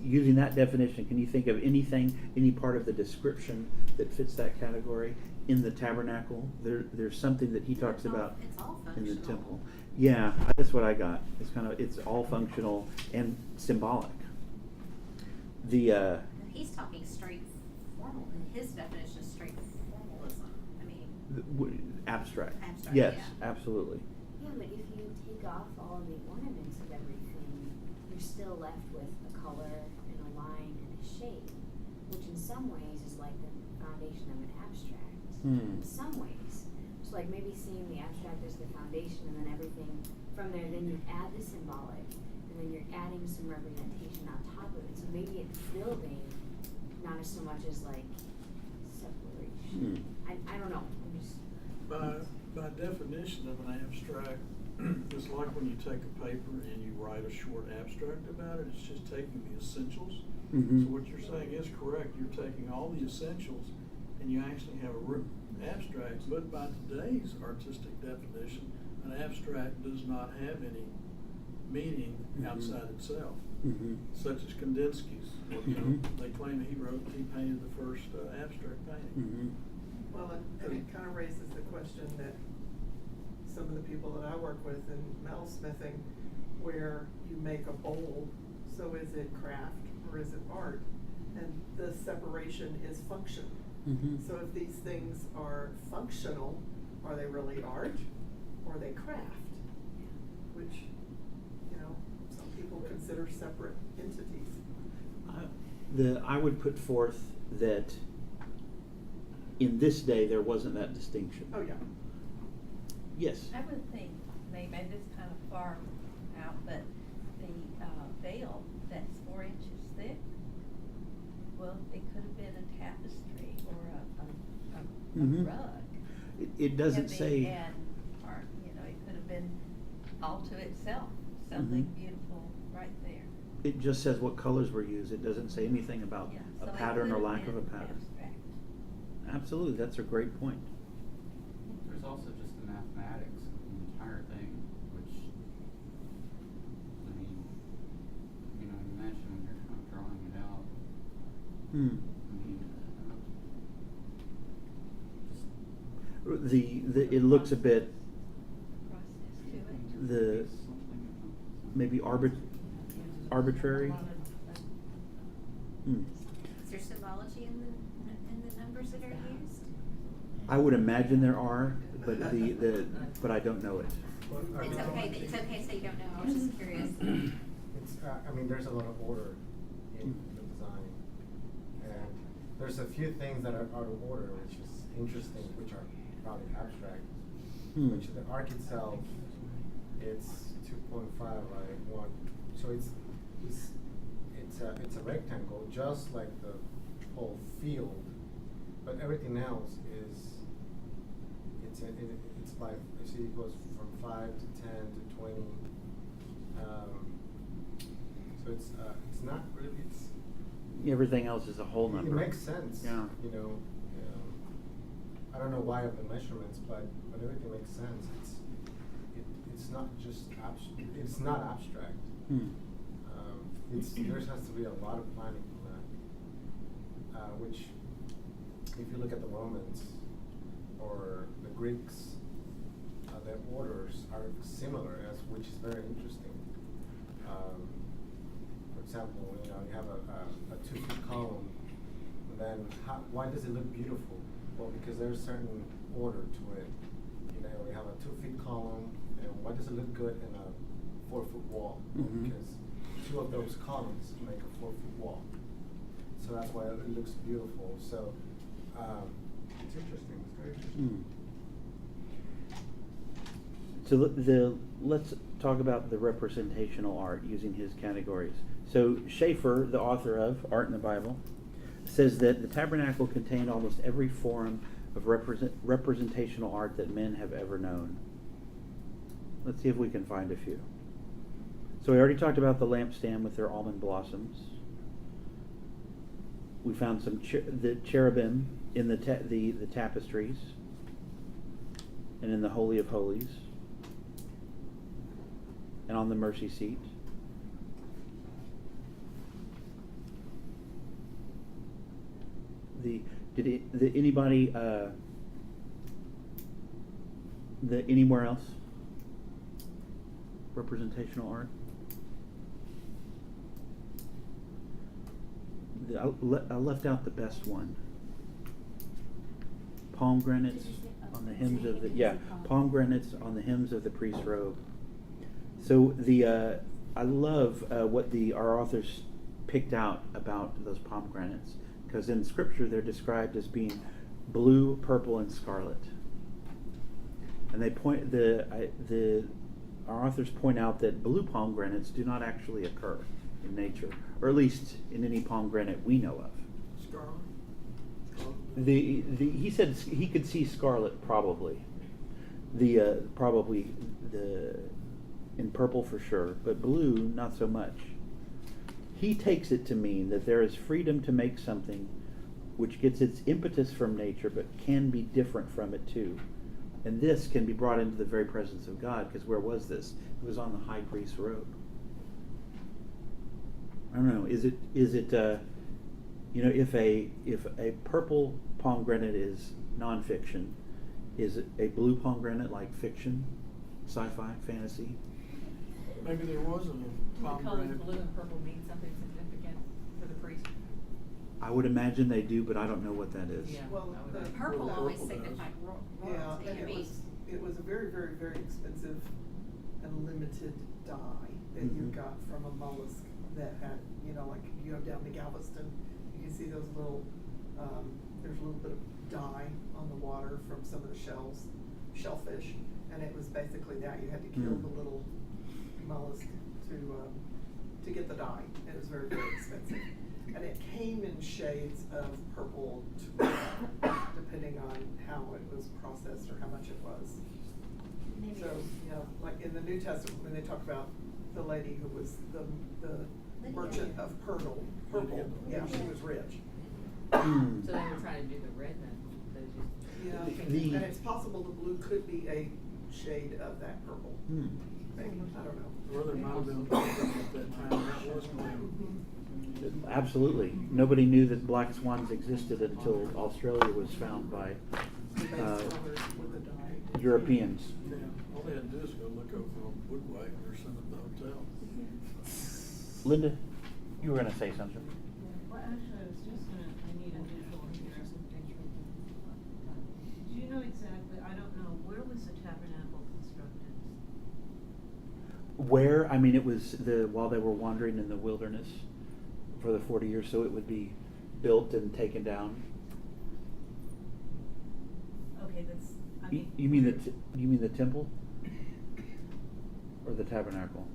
Using that definition, can you think of anything, any part of the description that fits that category? in the tabernacle. There's something that he talks about It's all in the functional. temple. Yeah, that's what I got. It's all functional and symbolic. The He's talking straight formal, and his definition is straight formalism. I mean, abstract. Abstract, Yes, yeah. absolutely. Yeah, but if you take off all of the ornaments of everything, you're still left with a color and a line and a shape, which in some ways is like the foundation of an abstract. Hmm. In some ways. So like maybe seeing the abstract as the foundation and then everything from there, then you add the symbolic, and then you're adding some representation on top of it. So maybe it's building, not as so much as like separation. I don't know. I'm just By definition of an abstract, it's like when you take a paper and you write a short abstract about it, it's just taking the essentials. Mhm. So what you're saying is correct, you're taking all the essentials and you actually have a abstract, but by today's artistic definition, an abstract does not have any meaning Mhm. outside itself, Mhm. such as Kandinsky's. You know, Mhm. they claim that he painted the first abstract painting. Mhm. Well, and it kind of raises the question that some of the people that I work with in metalsmithing, where you make a bowl, so is it craft or is it art? And the separation is function. Mhm. So if these things are functional, are they really art or are they craft? Which, some people consider separate entities. I would put forth that in this day there wasn't that distinction. Oh, yeah. Yes. I would think, maybe it's kind of far out, but the veil that's 4 inches thick, well, it could have been a tapestry or a Mhm. rug. It doesn't Heavy say. and, or, it could have been all to itself, something Mhm. beautiful right there. It just says what colors were used. It doesn't say anything about Yeah, a so it pattern or could have lack of a been pattern. abstract. Absolutely, that's a great point. There's also just the mathematics of the entire thing, which, imagine when you're kind of drawing it out. Hmm. Just It looks a bit Process to it. the maybe arbitrary. A lot of, Hmm. is there symbology in the numbers that are used? I would imagine there are, but but I don't know it. It's okay to say you don't know. I was just curious. It's, there's a lot of order in the design. And there's a few things that are out of order, which is interesting, which are probably abstract. Hmm. Which the arc itself, it's 2.5 by 1. So it's a rectangle, just like the whole field. But everything else is, it's by, you see it goes from 5 to 10 to 20. So it's not really, Everything else is a whole it number. makes sense. Yeah. I don't know why of the measurements, but everything makes sense. It's not just it's not abstract. Hmm. There has to be a lot of planning for that. Which, if you look at the Romans or the Greeks, their orders are similar, which is very interesting. For example, you have a 2-foot column, and then why does it look beautiful? Well, because there's a certain order to it. We have a 2-foot column, and why does it look good in a 4-foot wall? Mhm. Because 2 of those columns make a 4-foot wall. So that's why it looks beautiful. So it's interesting. It's very interesting. Hmm. So let's talk about the representational art using his categories. So Schaeffer, the author of Art in the Bible, says that the tabernacle contained almost every form of representational art that men have ever known. Let's see if we can find a few. So we already talked about the lampstand with their almond blossoms. We found some the cherubim in the tapestries and in the Holy of Holies and on the mercy seat. Did anybody Anywhere else? Representational art? I left out the best one. Pomegranates Did you say- oh, on the hems of the, say yeah, pomegranates on the hems of the priest's robe. So I love what our authors picked out about those pomegranates, because in Scripture they're described as being blue, purple, and scarlet. And they our authors point out that blue pomegranates do not actually occur in nature, or at least in any pomegranate we know of. Scarlet? He said he could see scarlet probably. Probably in purple for sure, but blue not so much. He takes it to mean that there is freedom to make something which gets its impetus from nature but can be different from it too. And this can be brought into the very presence of God, because where was this? It was on the high priest's robe. I don't know. Is it if a purple pomegranate is nonfiction, is it a blue pomegranate like fiction, sci-fi, fantasy? Maybe there wasn't a Do the colors pomegranate. blue and purple mean something significant for the priest? I would imagine they do, but I don't know what that is. Yeah. Well, I would the imagine. Purple Well, always purple does. signified Yeah, royalty. and I mean, it was a very, very, very expensive and limited dye that you Mhm. got from a mollusk that had, like you go down to Galveston, you can see those little, there's a little bit of dye on the water from some of the shellfish, and it was basically that, you had to kill Mm. the little mollusk to get the dye. It was very, very expensive. And it came in shades of purple to red, depending on how it was processed or how much it was. Maybe So, like in the New Testament, when they talk about the lady who was the merchant of purple, yeah, she was rich. Hmm. So they were trying to do the red then, they just. Yeah, and it's possible the blue could be a shade of that purple. Hmm. Maybe, I don't know. Or there might have been a pomegranate at that time that was blue. Absolutely. Nobody knew that black swans existed until Australia was found by Based colored with the dye. Europeans. Yeah, all they had to do is go look over on Woodwagon or something at the hotel. Linda, you were going to say something. Well, actually, I was just gonna, I need a visual here. Do you know exactly, I don't know, where was the tabernacle constructed? Where? I mean, it was while they were wandering in the wilderness for the 40 years, so it would be built and taken down. Okay, that's, I mean. You mean the temple or the tabernacle?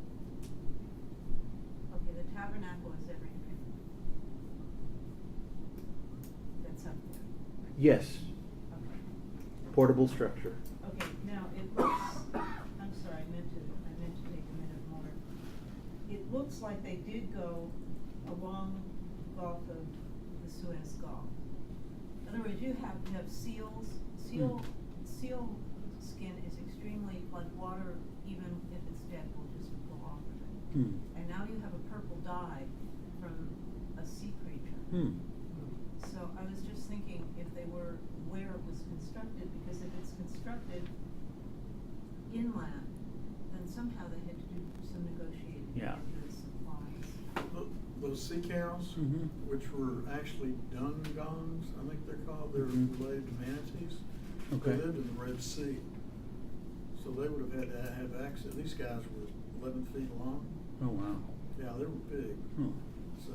Okay, the tabernacle is everything. That's up there. Yes. Okay. Portable structure. Okay, now it looks, I'm sorry, I meant to take a minute more. It looks like they did go along the Gulf of the Suez Gulf. In other words, you have seals. Seal skin is extremely, like water, even if it's dead, will just go off of it. Hmm. And now you have a purple dye from a sea creature. Hmm. So I was just thinking if they were where it was constructed, because if it's constructed inland, then somehow they had to do some negotiating to Yeah. get those supplies. Those sea cows, Mhm. which were actually dungongs, I think they're called, they're Mhm. related to manatees. Okay. They lived in the Red Sea. So they would have had to have access. These guys were 11 feet long. Oh wow. Yeah, they were big. Hmm. So,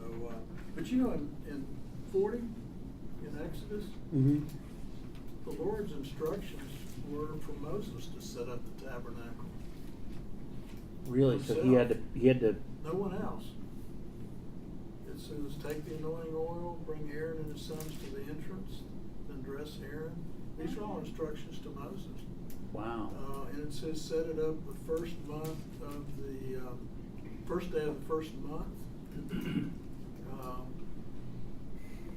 but in 40, in Exodus, Mm-hmm. the Lord's instructions were for Moses to set up the tabernacle. Really? So he had to. No one else. It says, take the anointing oil, bring Aaron and his sons to the entrance, then dress Aaron. These are all instructions to Moses. Wow. And it says, set it up the first month of the, first day of the first month.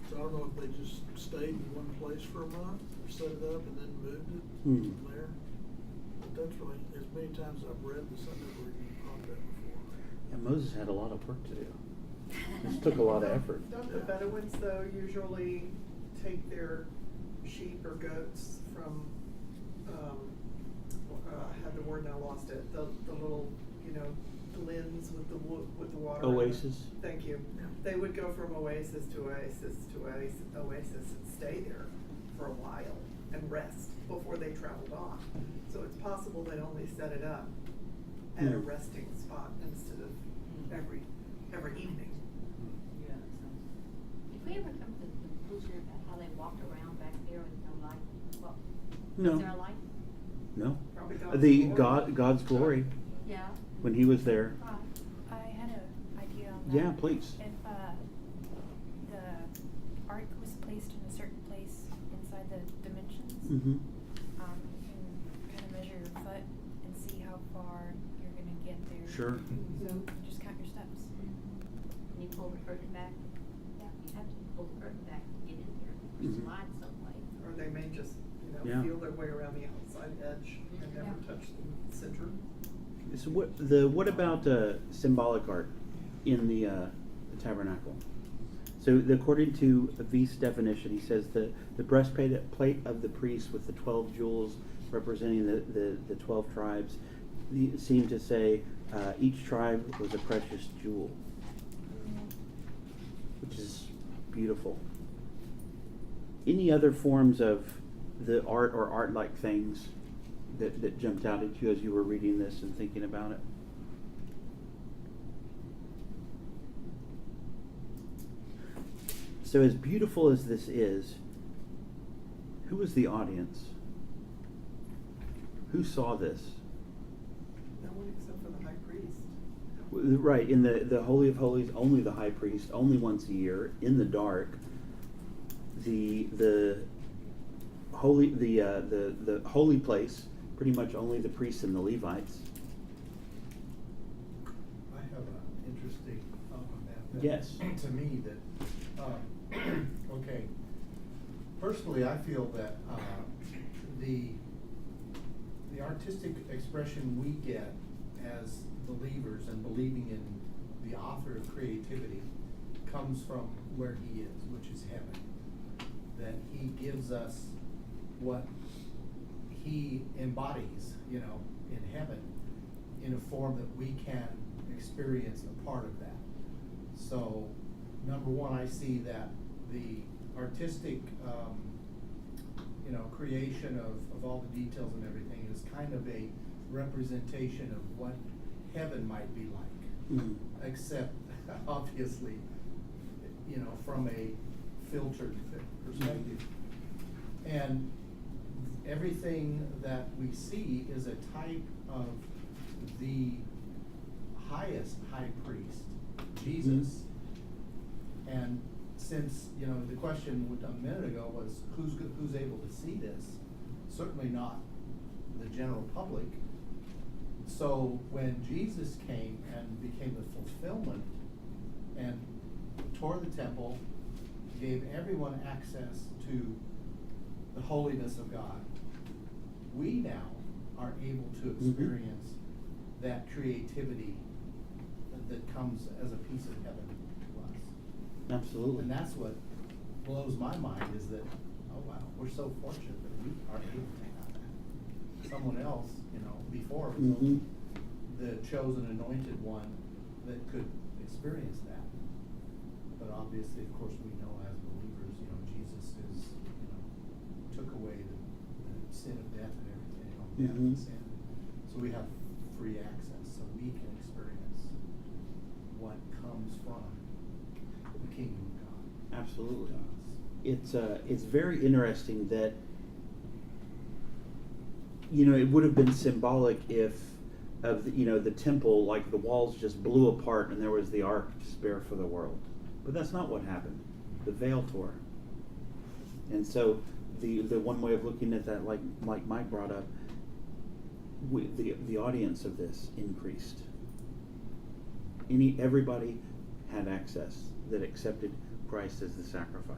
So I don't know if they just stayed in one place for a month, or set it up and then moved it Hmm. from there. But that's really, as many times as I've read this, I never even thought that before. Yeah, Moses had a lot of work to do. This took a lot of effort. Don't the Bedouins, though, usually take their sheep or goats from, I had the word and I lost it, the little, you know, glens with the with the water. Oasis? Thank you. They would go from oasis to oasis to oasis and stay there for a while and rest before they traveled on. So it's possible they only set it up at a resting spot instead of every evening. Yeah, it sounds. Did we ever come to the conclusion about how they walked around back there with no light? Well, No. is there a light? No. Probably God's The glory. God's glory Yeah. when he was there. I had an idea on that. Yeah, please. If the ark was placed in a certain place inside the dimensions, Mm-hmm. you can kind of measure your foot and see how far you're going to get there. Sure. So just count your steps. Can you pull the curtain back? Yeah. You have to pull the curtain back to get in there. Mhm. Slide some way. Or they may just, you know, Yeah. feel their way around the outside edge and never Yeah. touch the center. So what about symbolic art in the tabernacle? So according to V's definition, he says the breastplate of the priest with the 12 jewels representing the 12 tribes seem to say each tribe was a precious jewel, which is beautiful. Any other forms of the art or art-like things that jumped out at you as you were reading this and thinking about it? So as beautiful as this is, who was the audience? Who saw this? No one except for the high priest. Right, in the Holy of Holies, only the high priest, only once a year, in the dark. The holy place, pretty much only the priests and the Levites. I have an interesting thought on that. Yes. To me, that okay. Personally, I feel that the artistic expression we get as believers and believing in the author of creativity comes from where he is, which is heaven. That he gives us what he embodies, you know, in heaven in a form that we can experience a part of that. So, number one, I see that the artistic, you know, creation of all the details and everything is kind of a representation of what heaven might be like, except obviously, you know, from a filtered perspective. And everything that we see is a type of the highest high priest, Jesus. And since, you know, the question a minute ago was who's able to see this, certainly not the general public. So when Jesus came and became the fulfillment and tore the temple, gave everyone access to the holiness of God, we now are able to experience that creativity that comes as a piece of heaven to us. Absolutely. And that's what blows my mind, is that, oh wow, we're so fortunate that we are able to have that. Someone else, you know, before was only the chosen anointed one that could experience that. But obviously, of course, we know as believers, you know, Jesus is, you know, took away the sin of death and everything, you know, death and sin. So we have free access, so we can experience what comes from the kingdom of God. Absolutely. To us. It's very interesting that, you know, it would have been symbolic if of the, you know, the temple, like the walls just blew apart and there was the ark to spare for the world. But that's not what happened. The veil tore. And so the one way of looking at that, like Mike brought up, the audience of this increased. Everybody had access that accepted Christ as the sacrifice.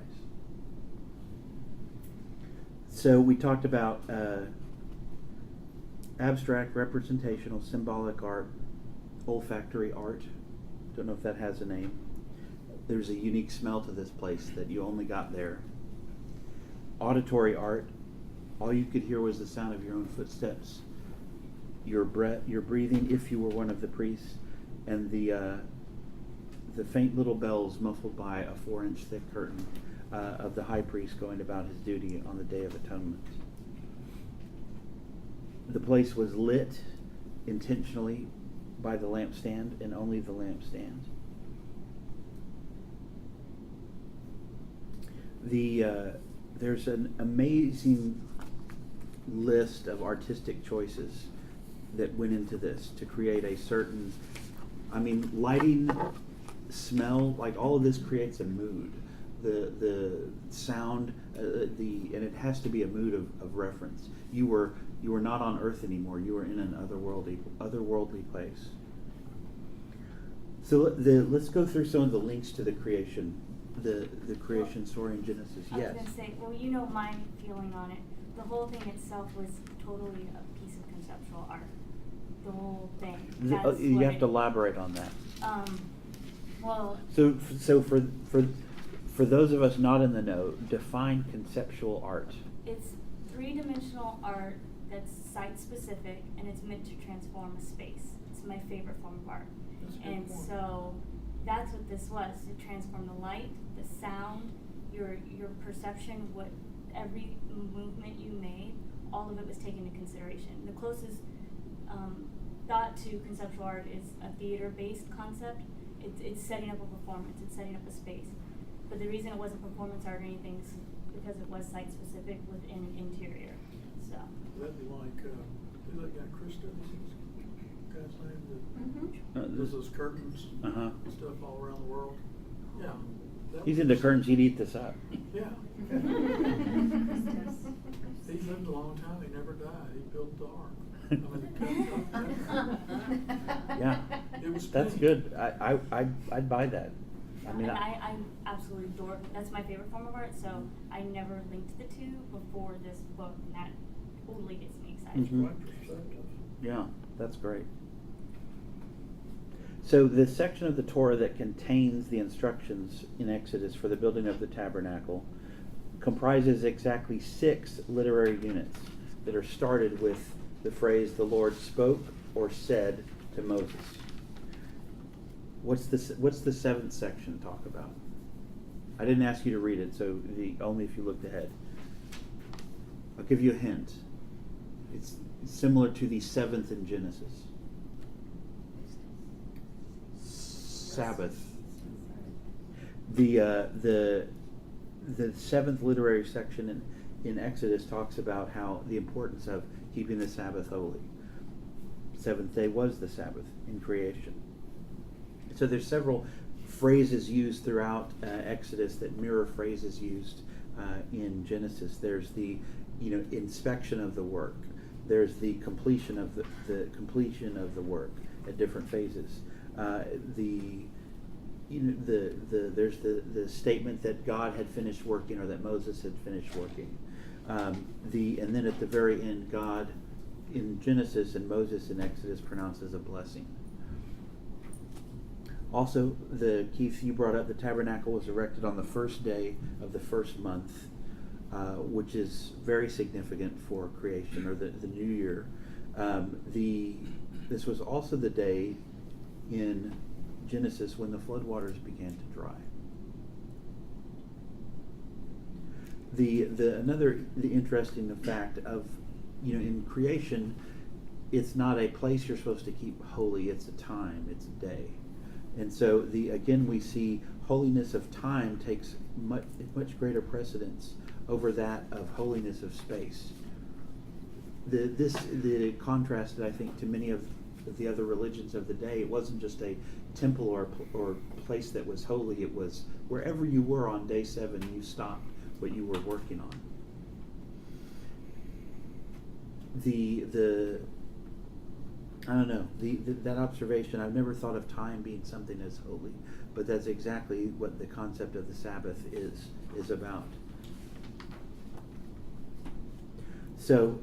So we talked about abstract, representational, symbolic art, olfactory art. Don't know if that has a name. There's a unique smell to this place that you only got there. Auditory art. All you could hear was the sound of your own footsteps your breath, your breathing, if you were one of the priests, and the faint little bells muffled by a 4-inch thick curtain of the high priest going about his duty on the Day of Atonement. The place was lit intentionally by the lampstand and only the lampstand. There's an amazing list of artistic choices that went into this to create a certain, lighting, smell, like all of this creates a mood. The sound, and it has to be a mood of reference. You were not on Earth anymore. You were in an otherworldly place. So let's go through some of the links to the creation, the creation story in Genesis. I Yes. was gonna say, well, you know my feeling on it. The whole thing itself was totally a piece of conceptual art. The whole thing. That's You what have to elaborate on that. Well. So for those of us not in the know, define conceptual art. It's 3-dimensional art that's site-specific, and it's meant to transform a space. It's my favorite form of art. That's a good And point. so that's what this was. It transformed the light, the sound, your perception, what every movement you made, all of it was taken into consideration. The closest thought to conceptual art is a theater-based concept. It's setting up a performance, it's setting up a space. But the reason it wasn't performance art or anything is because it was site-specific within an interior. So. That'd be like, who's that guy, Krista, is his guy's name, that Mm-hmm. does those curtains Uh-huh. and stuff all around the world? Yeah. that He's was- into curtains. He'd eat this up. Yeah. He lived a long time, he never died, he built the ark. Yeah, It was that's pink. good. I'd buy that. I absolutely adore it. That's my favorite form of art, so I never linked the two before this book, and that totally gets me excited. Mhm. Quite perceptive. Yeah, that's great. So the section of the Torah that contains the instructions in Exodus for the building of the tabernacle comprises exactly 6 literary units that are started with the phrase "the Lord spoke" or "said" to Moses. What's the 7th section talk about? I didn't ask you to read it, so only if you looked ahead. I'll give you a hint. It's similar to the 7th in Genesis. Sabbath. The 7th literary section in Exodus talks about how the importance of keeping the Sabbath holy. 7th day was the Sabbath in creation. So there's several phrases used throughout Exodus that mirror phrases used in Genesis. There's the inspection of the work. There's the completion of the completion of the work at different phases. There's the statement that God had finished working or that Moses had finished working. And then at the very end, God in Genesis and Moses in Exodus pronounces a blessing. Also, Keith, you brought up the tabernacle was erected on the first day of the first month, which is very significant for creation or the new year. This was also the day in Genesis when the floodwaters began to dry. The interesting fact of in creation, it's not a place you're supposed to keep holy. It's a time. It's a day. And so again we see holiness of time takes much greater precedence over that of holiness of space. The contrasted, I think, to many of the other religions of the day. It wasn't just a temple or place that was holy. It was wherever you were on day 7, you stopped what you were working on. I don't know, that observation, I've never thought of time being something as holy, but that's exactly what the concept of the Sabbath is about. So,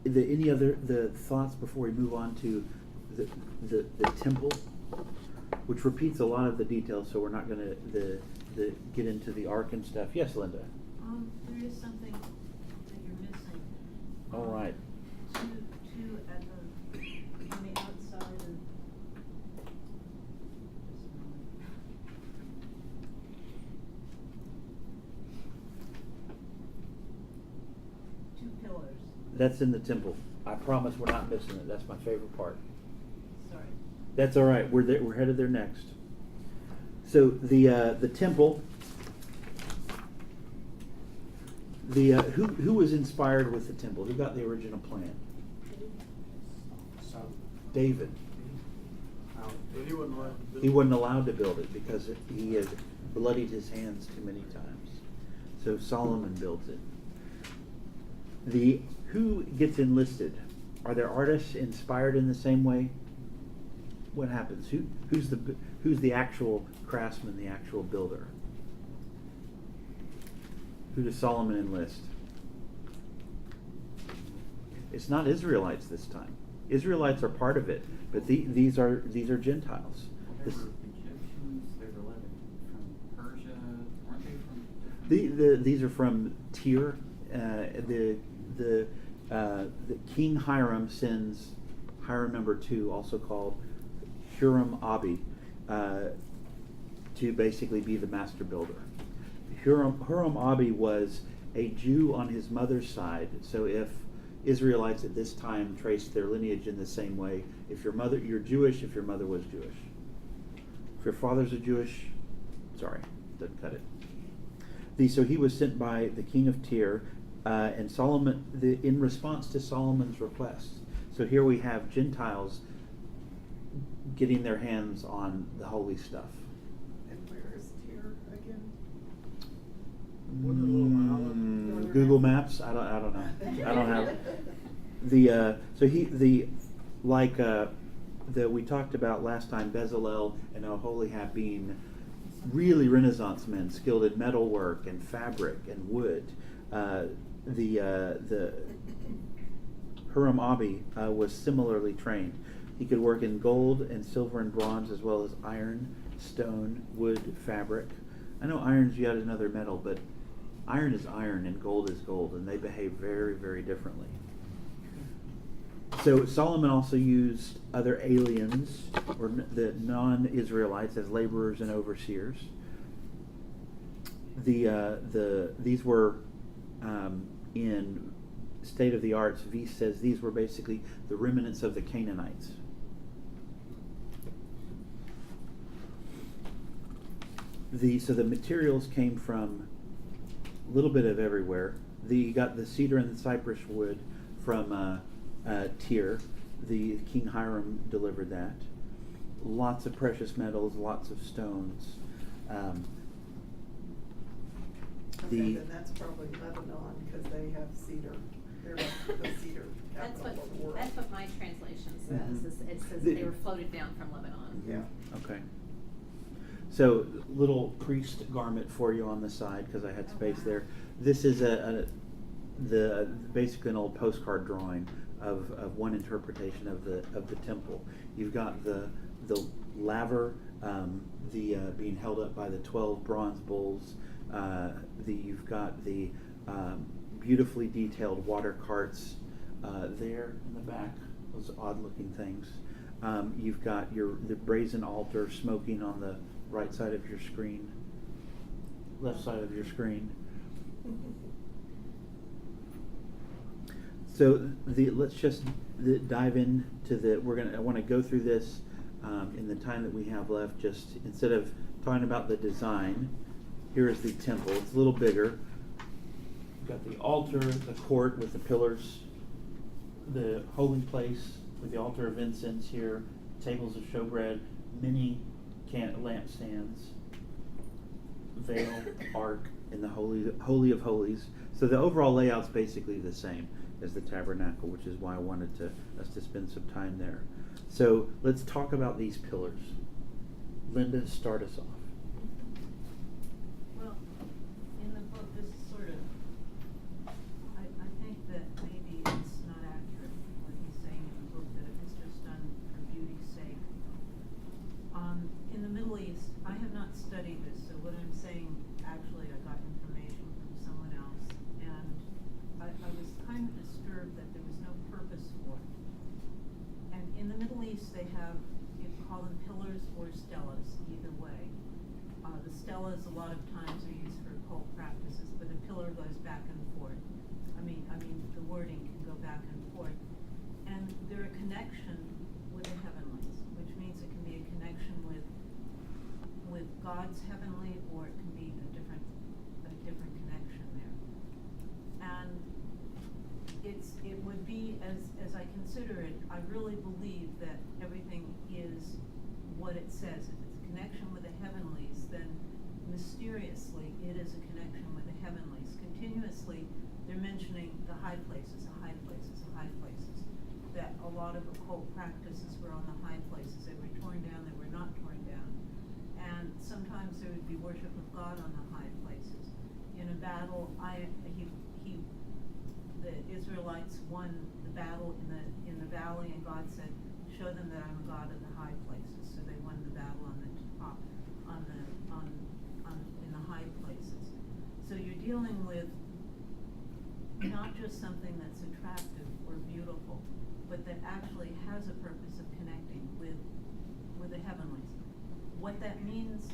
any other thoughts before we move on to the temple, which repeats a lot of the details, so we're not going to get into the ark and stuff. Yes, Linda? There is something that you're missing. All right. At the That's in the temple. I promise we're not missing it. That's my favorite part. Sorry. That's all right. We're there, we're headed there next. So the temple. Who was inspired with the temple? Who got the original plan? David. But he wasn't allowed to build. He wasn't allowed to build it because he had bloodied his hands too many times. So Solomon builds it. Who gets enlisted? Are there artists inspired in the same way? What happens? Who's the actual craftsman, the actual builder? Who does Solomon enlist? It's not Israelites this time. Israelites are part of it, but these are Gentiles. They This- were Egyptians, they were like from Persia, weren't they from different? These are from Tyre. The King Hiram sends Hiram number 2, also called Huram Abi, to basically be the master builder. Huram Abi was a Jew on his mother's side. So if Israelites at this time traced their lineage in the same way, if you're Jewish, if your mother was Jewish. If your father's a Jewish, sorry, doesn't cut it. So he was sent by the king of Tyre, and Solomon, in response to Solomon's request. So here we have Gentiles getting their hands on the holy stuff. And where is Tyre again? Wasn't it a little island? Google Maps. I don't know. I don't have we talked about last time, Bezalel and Oholiab being really Renaissance men, skilled in metalwork and fabric and wood. The Huram Abi was similarly trained. He could work in gold and silver and bronze, as well as iron, stone, wood, fabric. I know iron's yet another metal, but iron is iron and gold is gold, and they behave very, very differently. So Solomon also used other aliens, or the non-Israelites, as laborers and overseers. These were in State of the Arts. Weiss says these were basically the remnants of the Canaanites. So the materials came from a little bit of everywhere. You got the cedar and the cypress wood from Tyre. The King Hiram delivered that. Lots of precious metals, lots of stones. Okay, then that's probably Lebanon, because they have cedar. They're like the cedar That's capital of the world. what my translation says. Mhm. It says The- they were floated down from Lebanon. Yeah. Okay. So little priest garment for you on the side because I had Oh, space wow. there. This is basically an old postcard drawing of one interpretation of the temple. You've got the laver being held up by the 12 bronze bulls. You've got the beautifully detailed water carts there in the back. Those odd-looking things. You've got the brazen altar smoking on the right side of your screen, left side of your screen. So let's just dive into I want to go through this in the time that we have left. Just instead of talking about the design, here is the temple. It's a little bigger. You've got the altar, the court with the pillars, the holy place with the altar of incense here, tables of showbread, many lampstands, veil, ark, and the holy of holies. So the overall layout's basically the same as the tabernacle, which is why I wanted us to spend some time there. So let's talk about these pillars. Linda, start us off. Well, in the book, this is sort of, I think that maybe it's not accurate what he's saying in the book, that it was just done for beauty's sake. In the Middle East, I have not studied this, so what I'm saying, actually, I got information from someone else, and I was kind of disturbed that there was no purpose for it. And in the Middle East, they have, you can call them pillars or stelas, either way. The stelas a lot of times are used for occult practices, but a pillar goes back and forth. I mean, the wording can go back and forth. And they're a connection with the heavenlies, which means it can be a connection with God's heavenly, or it can be a different connection there. And it would be, as I consider it, I really believe that everything is what it says. If it's a connection with the heavenlies, then mysteriously it is a connection with the heavenlies. Continuously, they're mentioning the high places, the high places, the high places. That a lot of occult practices were on the high places. They were torn down, they were not torn down. And sometimes there would be worship of God on the high places. In a battle, the Israelites won the battle in the valley, and God said, "Show them that I'm a God in the high places." So they won the battle on the top, in the high places. So you're dealing with not just something that's attractive or beautiful, but that actually has a purpose of connecting with the heavenlies. What that means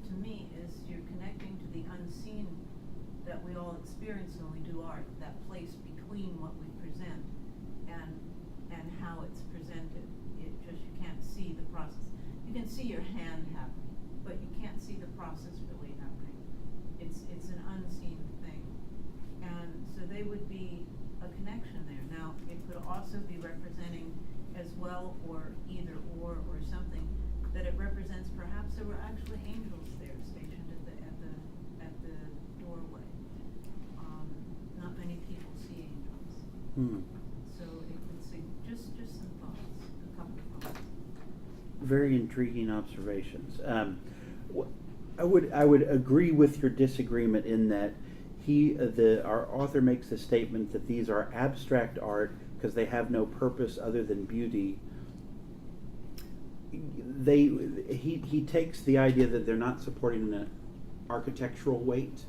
to me is you're connecting to the unseen that we all experience when we do art, that place between what we present and how it's presented. You can't see the process. You can see your hand happening, but you can't see the process really happening. It's an unseen thing. And so they would be a connection there. Now, it could also be representing as well, or either or something, that it represents perhaps there were actually angels there stationed at the doorway. Not many people see angels. So it could see just some thoughts, a couple of thoughts. Very intriguing observations. I would agree with your disagreement in that our author makes the statement that these are abstract art because they have no purpose other than beauty. He takes the idea that they're not supporting an architectural weight,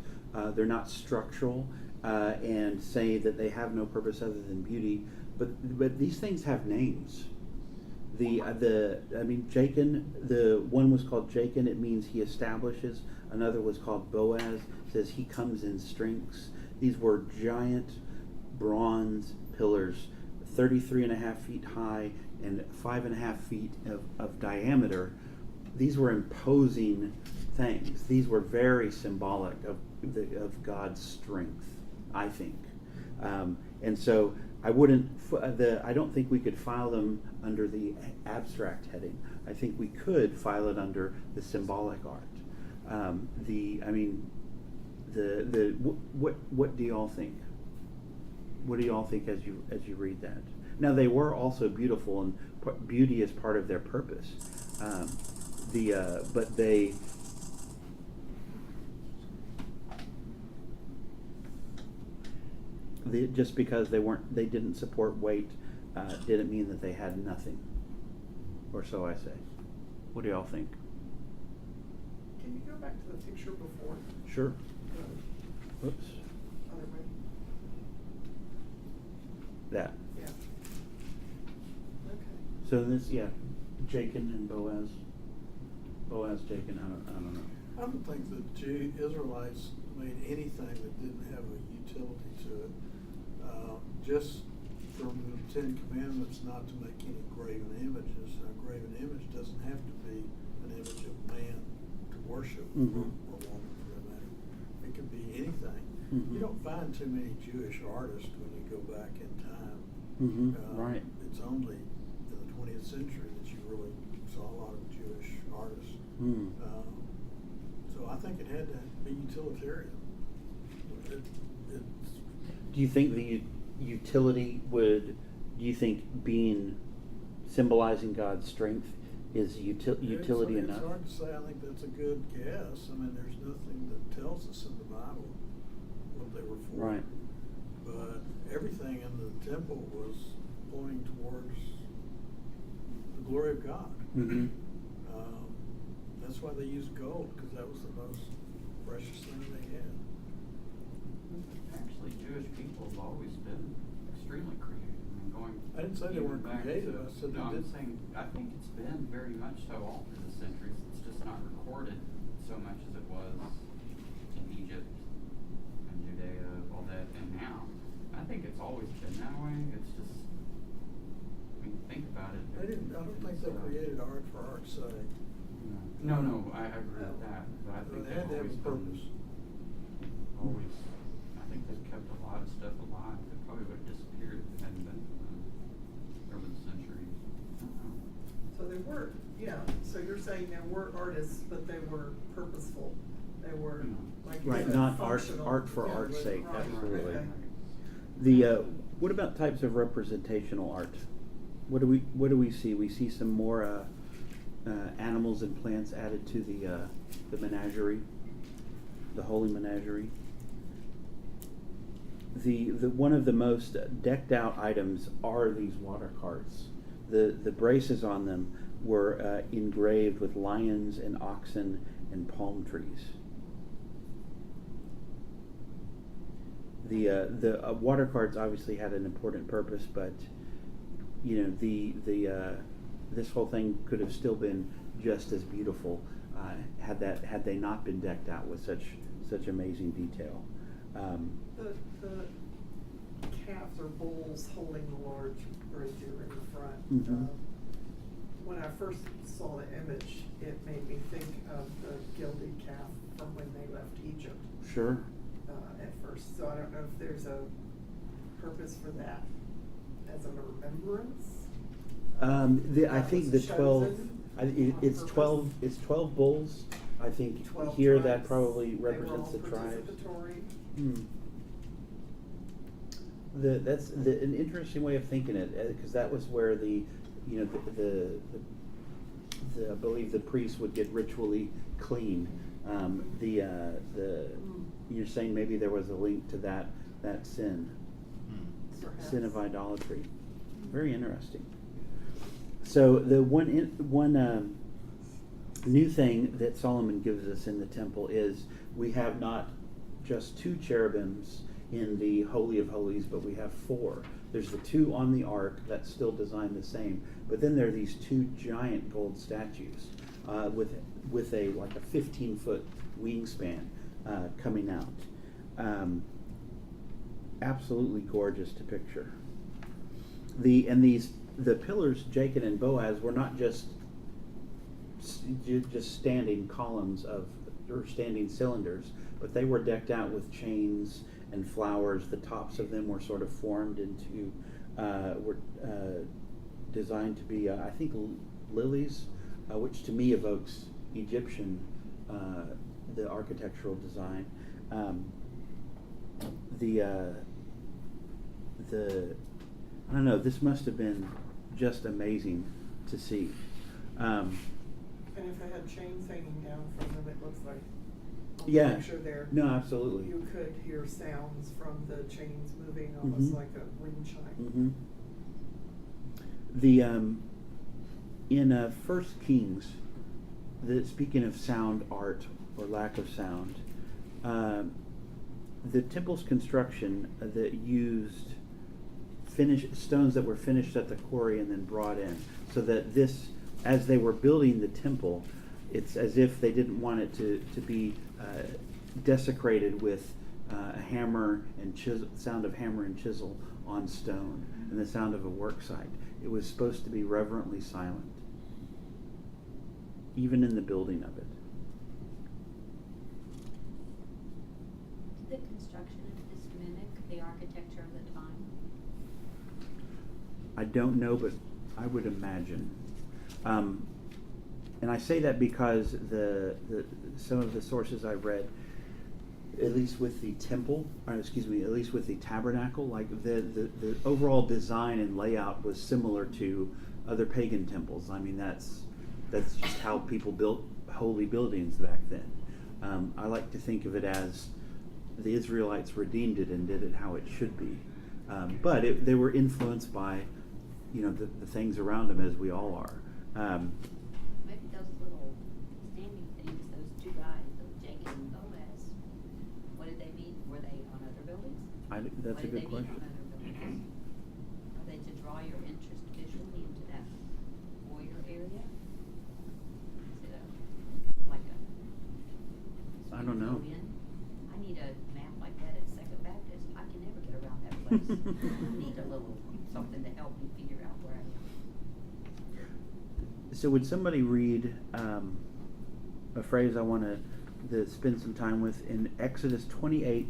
they're not structural, and say that they have no purpose other than beauty. But these things have names. Jachin, the one was called Jachin, it means he establishes. Another was called Boaz, says he comes in strengths. These were giant bronze pillars, 33.5 feet high and 5.5 feet of diameter. These were imposing things. These were very symbolic of God's strength, I think. And so I don't think we could file them under the abstract heading. I think we could file it under the symbolic art. What do y'all think? What do y'all think as you read that? Now, they were also beautiful, and beauty is part of their purpose. But they. Just because they didn't support weight, didn't mean that they had nothing, or so I say. What do y'all think? Can you go back to the picture before? Sure. Whoops. Other way. That. Yeah. Okay. So this, Jachin and Boaz. Boaz, Jachin. I don't know. I don't think the Israelites made anything that didn't have a utility to it. Just from the Ten Commandments not to make any graven images. A graven image doesn't have to be an image of man to worship, or woman for that matter. It could be anything. You don't find too many Jewish artists when you go back in time. Right. It's only in the 20th century that you really saw a lot of Jewish artists. So I think it had to be utilitarian. Do you think the utility do you think being symbolizing God's strength is utility enough? It's hard to say. I think that's a good guess. I mean, there's nothing that tells us in the Bible what they were for. Right. But everything in the temple was pointing towards the glory of God. That's why they used gold, because that was the most precious thing they had. Actually, Jewish people have always been extremely creative. I didn't say they weren't creative. I said they I'm did. saying, I think it's been very much so all through the centuries. It's just not recorded so much as it was in Egypt and Judea, all that, and now. I think it's always been that way, it's just, I mean, think about it. I don't think they created art for art's sake. No, I agree with that, but I think They had they've to have always a been, purpose. always, I think they've kept a lot of stuff alive that probably would have disappeared if it hadn't been for them over the centuries. I don't know. So they were, yeah, so you're saying there were artists, but they were purposeful, they were, like you Right, said, not art- functional. art for Yeah, art's sake, right, absolutely. okay. The what about types of representational art? What do we see? We see some more animals and plants added to the menagerie, the holy menagerie. The one of the most decked out items are these water carts. The braces on them were engraved with lions and oxen and palm trees. The water carts obviously had an important purpose, but you know this whole thing could have still been just as beautiful had they not been decked out with such amazing detail. The calves or bulls holding the large brazier in the front. Mhm. When I first saw the image, it made me think of the gilded calf from when they left Egypt. Sure. At first, so I don't know if there's a purpose for that as a remembrance. I think the 12. Chosen It's on 12. purpose. It's 12 bulls. I think 12 here that tribes. probably They were represents all the tribes. participatory. That's an interesting way of thinking it, because that was where the I believe the priests would get ritually clean. You're saying maybe there was a link to that sin, Perhaps. sin of idolatry. Very interesting. So the one new thing that Solomon gives us in the temple is we have not just 2 cherubims in the Holy of Holies, but we have 4. There's the 2 on the ark that's still designed the same, but then there are these 2 giant gold statues with a 15-foot wingspan coming out. Absolutely gorgeous to picture. The pillars, Jacob and Boaz, were not just standing columns or standing cylinders, but they were decked out with chains and flowers. The tops of them were sort of formed into, were designed to be, I think, lilies, which to me evokes Egyptian, the architectural design. I don't know, this must have been just amazing to see. And if they had chains hanging down from them, it looks like, on the Yeah. picture there. No, absolutely. You could hear sounds from the chains moving, almost Mhm. like a wind chime. In First Kings, speaking of sound art or lack of sound, the temple's construction that used stones that were finished at the quarry and then brought in, so that as they were building the temple, it's as if they didn't want it to be desecrated with a hammer and sound of hammer and chisel on stone and the sound of a work site. It was supposed to be reverently silent, even in the building of it. Did the construction of this mimic the architecture of the time? I don't know, but I would imagine. And I say that because some of the sources I've read, at least with the temple, or excuse me, at least with the tabernacle, like the overall design and layout was similar to other pagan temples. I mean, that's just how people built holy buildings back then. I like to think of it as the Israelites redeemed it and did it how it should be. But they were influenced by, the things around them, as we all are. Maybe those little standing things, those 2 guys, those Jacob and Boaz, what did they mean? Were they on other buildings? That's a good What did question. they mean on other buildings? Are they to draw your interest visually into that foyer area? Is it like a? I don't know. I need a map like that at Second Baptist. I can never get around that place. I need a little something to help me figure out where I am. So would somebody read a phrase I want to spend some time with in Exodus 28,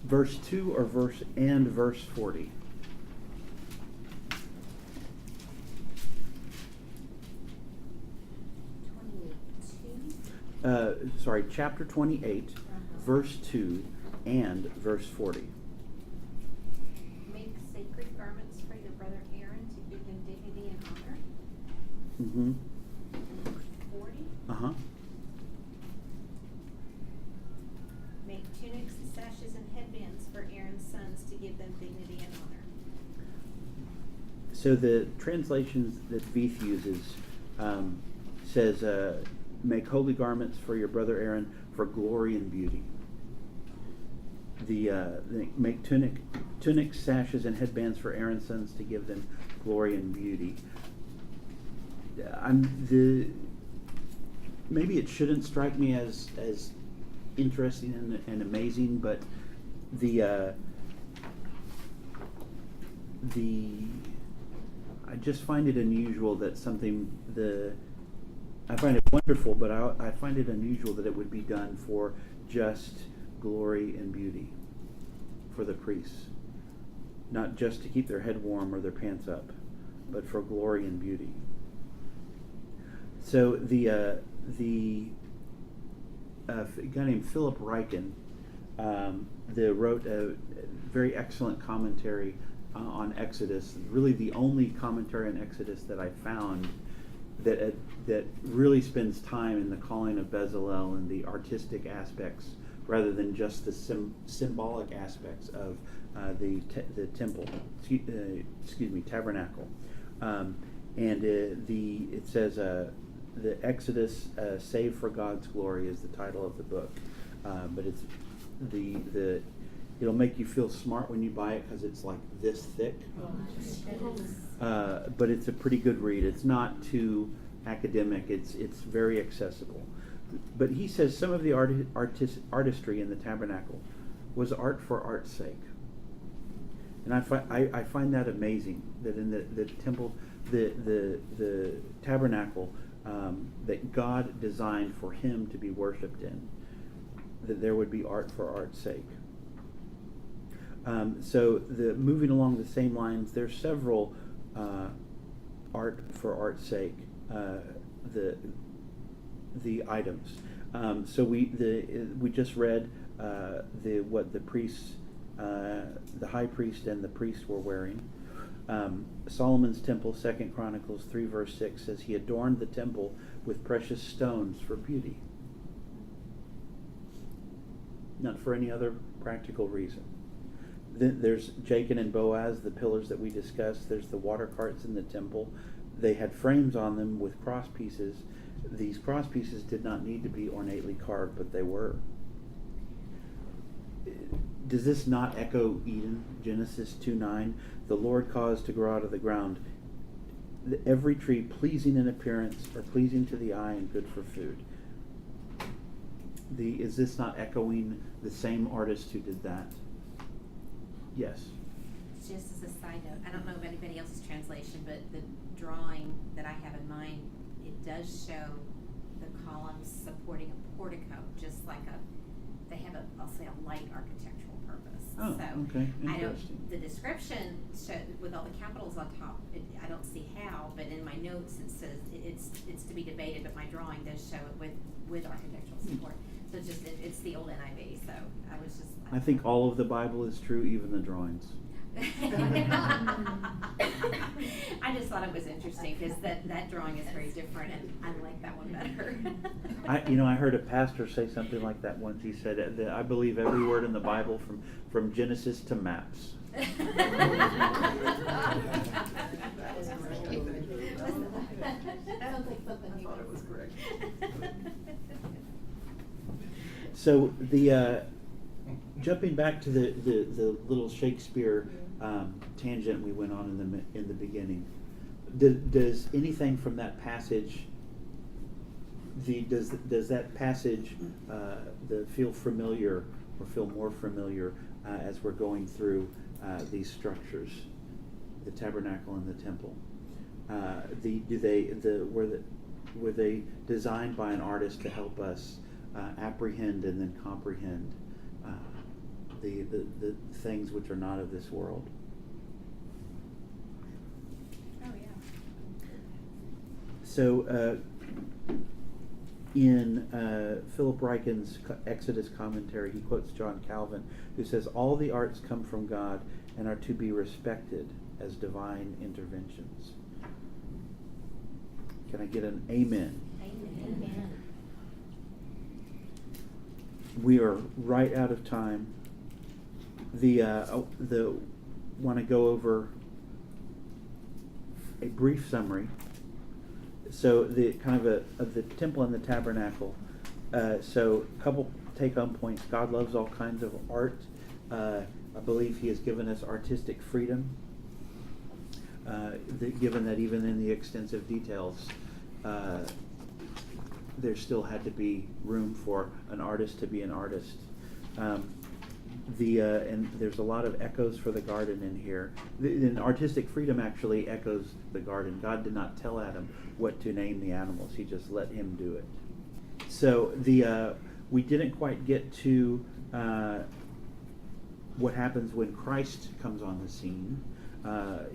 verse 2 or verse 40? Sorry, chapter 28, verse 2 and verse 40. Make sacred garments for your brother Aaron to give him dignity and honor. Mm-hmm. Verse 40. Uh-huh. Make tunics, sashes, and headbands for Aaron's sons to give them dignity and honor. So the translations that Veith uses says, make holy garments for your brother Aaron for glory and beauty. Make tunics, sashes, and headbands for Aaron's sons to give them glory and beauty. Maybe it shouldn't strike me as interesting and amazing, but I just find it unusual that I find it wonderful, but I find it unusual that it would be done for just glory and beauty for the priests. Not just to keep their head warm or their pants up, but for glory and beauty. So a guy named Philip Ryken wrote a very excellent commentary on Exodus, really the only commentary on Exodus that I found that really spends time in the calling of Bezalel and the artistic aspects rather than just the symbolic aspects of the temple, tabernacle. It says the Exodus Save for God's Glory is the title of the book, but it's it'll make you feel smart when you buy it because it's like this thick. But it's a pretty good read. It's not too academic. It's very accessible. But he says some of the artistry in the tabernacle was art for art's sake, and I find that amazing. That in the temple, the tabernacle that God designed for Him to be worshipped in, that there would be art for art's sake. So moving along the same lines, there's several art for art's sake the items. So we just read what the priests, the high priest and the priest were wearing. Solomon's temple, 2 Chronicles 3 verse 6 says he adorned the temple with precious stones for beauty, not for any other practical reason. Then there's Jachin and Boaz, the pillars that we discussed. There's the water carts in the temple. They had frames on them with cross pieces. These cross pieces did not need to be ornately carved, but they were. Does this not echo Eden? Genesis 2:9. The Lord caused to grow out of the ground every tree pleasing in appearance or pleasing to the eye and good for food. Is this not echoing the same artist who did that? Yes. Just as a side note, I don't know of anybody else's translation, but the drawing that I have in mind, it does show the columns supporting a portico, just like they have I'll say a light architectural purpose. Oh, so okay, interesting. The description with all the capitals on top, I don't see how, but in my notes it says it's to be debated, but my drawing does show it with architectural support. So it's the old NIV, so I was just... I think all of the Bible is true, even the drawings. I just thought it was interesting because that drawing is very different, and I like that one better. I heard a pastor say something like that once. He said that I believe every word in the Bible from Genesis to maps. That was great. Sounds like something I thought it was great. So jumping back to the little Shakespeare tangent we went on in the beginning, does anything from that passage does that passage feel familiar or feel more familiar as we're going through these structures, the tabernacle and the temple? Were they designed by an artist to help us apprehend and then comprehend the things which are not of this world? Oh, yeah. So in Philip Ryken's Exodus commentary, he quotes John Calvin, who says, "All the arts come from God and are to be respected as divine interventions." Can I get an amen? Amen. We are right out of time. Want to go over a brief summary. So the kind of the temple and the tabernacle. So a couple take-home points. God loves all kinds of art. I believe He has given us artistic freedom. Given that even in the extensive details, there still had to be room for an artist to be an artist. And there's a lot of echoes for the garden in here. And artistic freedom actually echoes the garden. God did not tell Adam what to name the animals. He just let him do it. So we didn't quite get to what happens when Christ comes on the scene.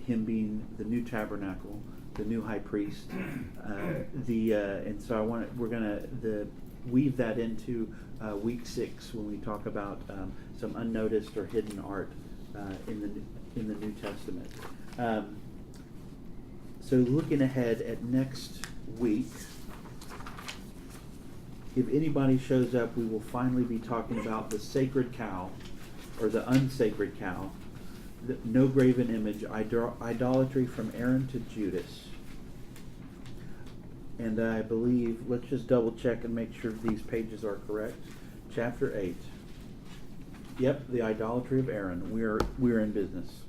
Him being the new tabernacle, the new high priest. And so we're gonna weave that into week 6 when we talk about some unnoticed or hidden art in the New Testament. So looking ahead at next week, if anybody shows up, we will finally be talking about the sacred cow, or the unsacred cow, the no graven image, idolatry from Aaron to Judas. And I believe, let's just double check and make sure these pages are correct. Chapter 8. Yep, the idolatry of Aaron. We're in business.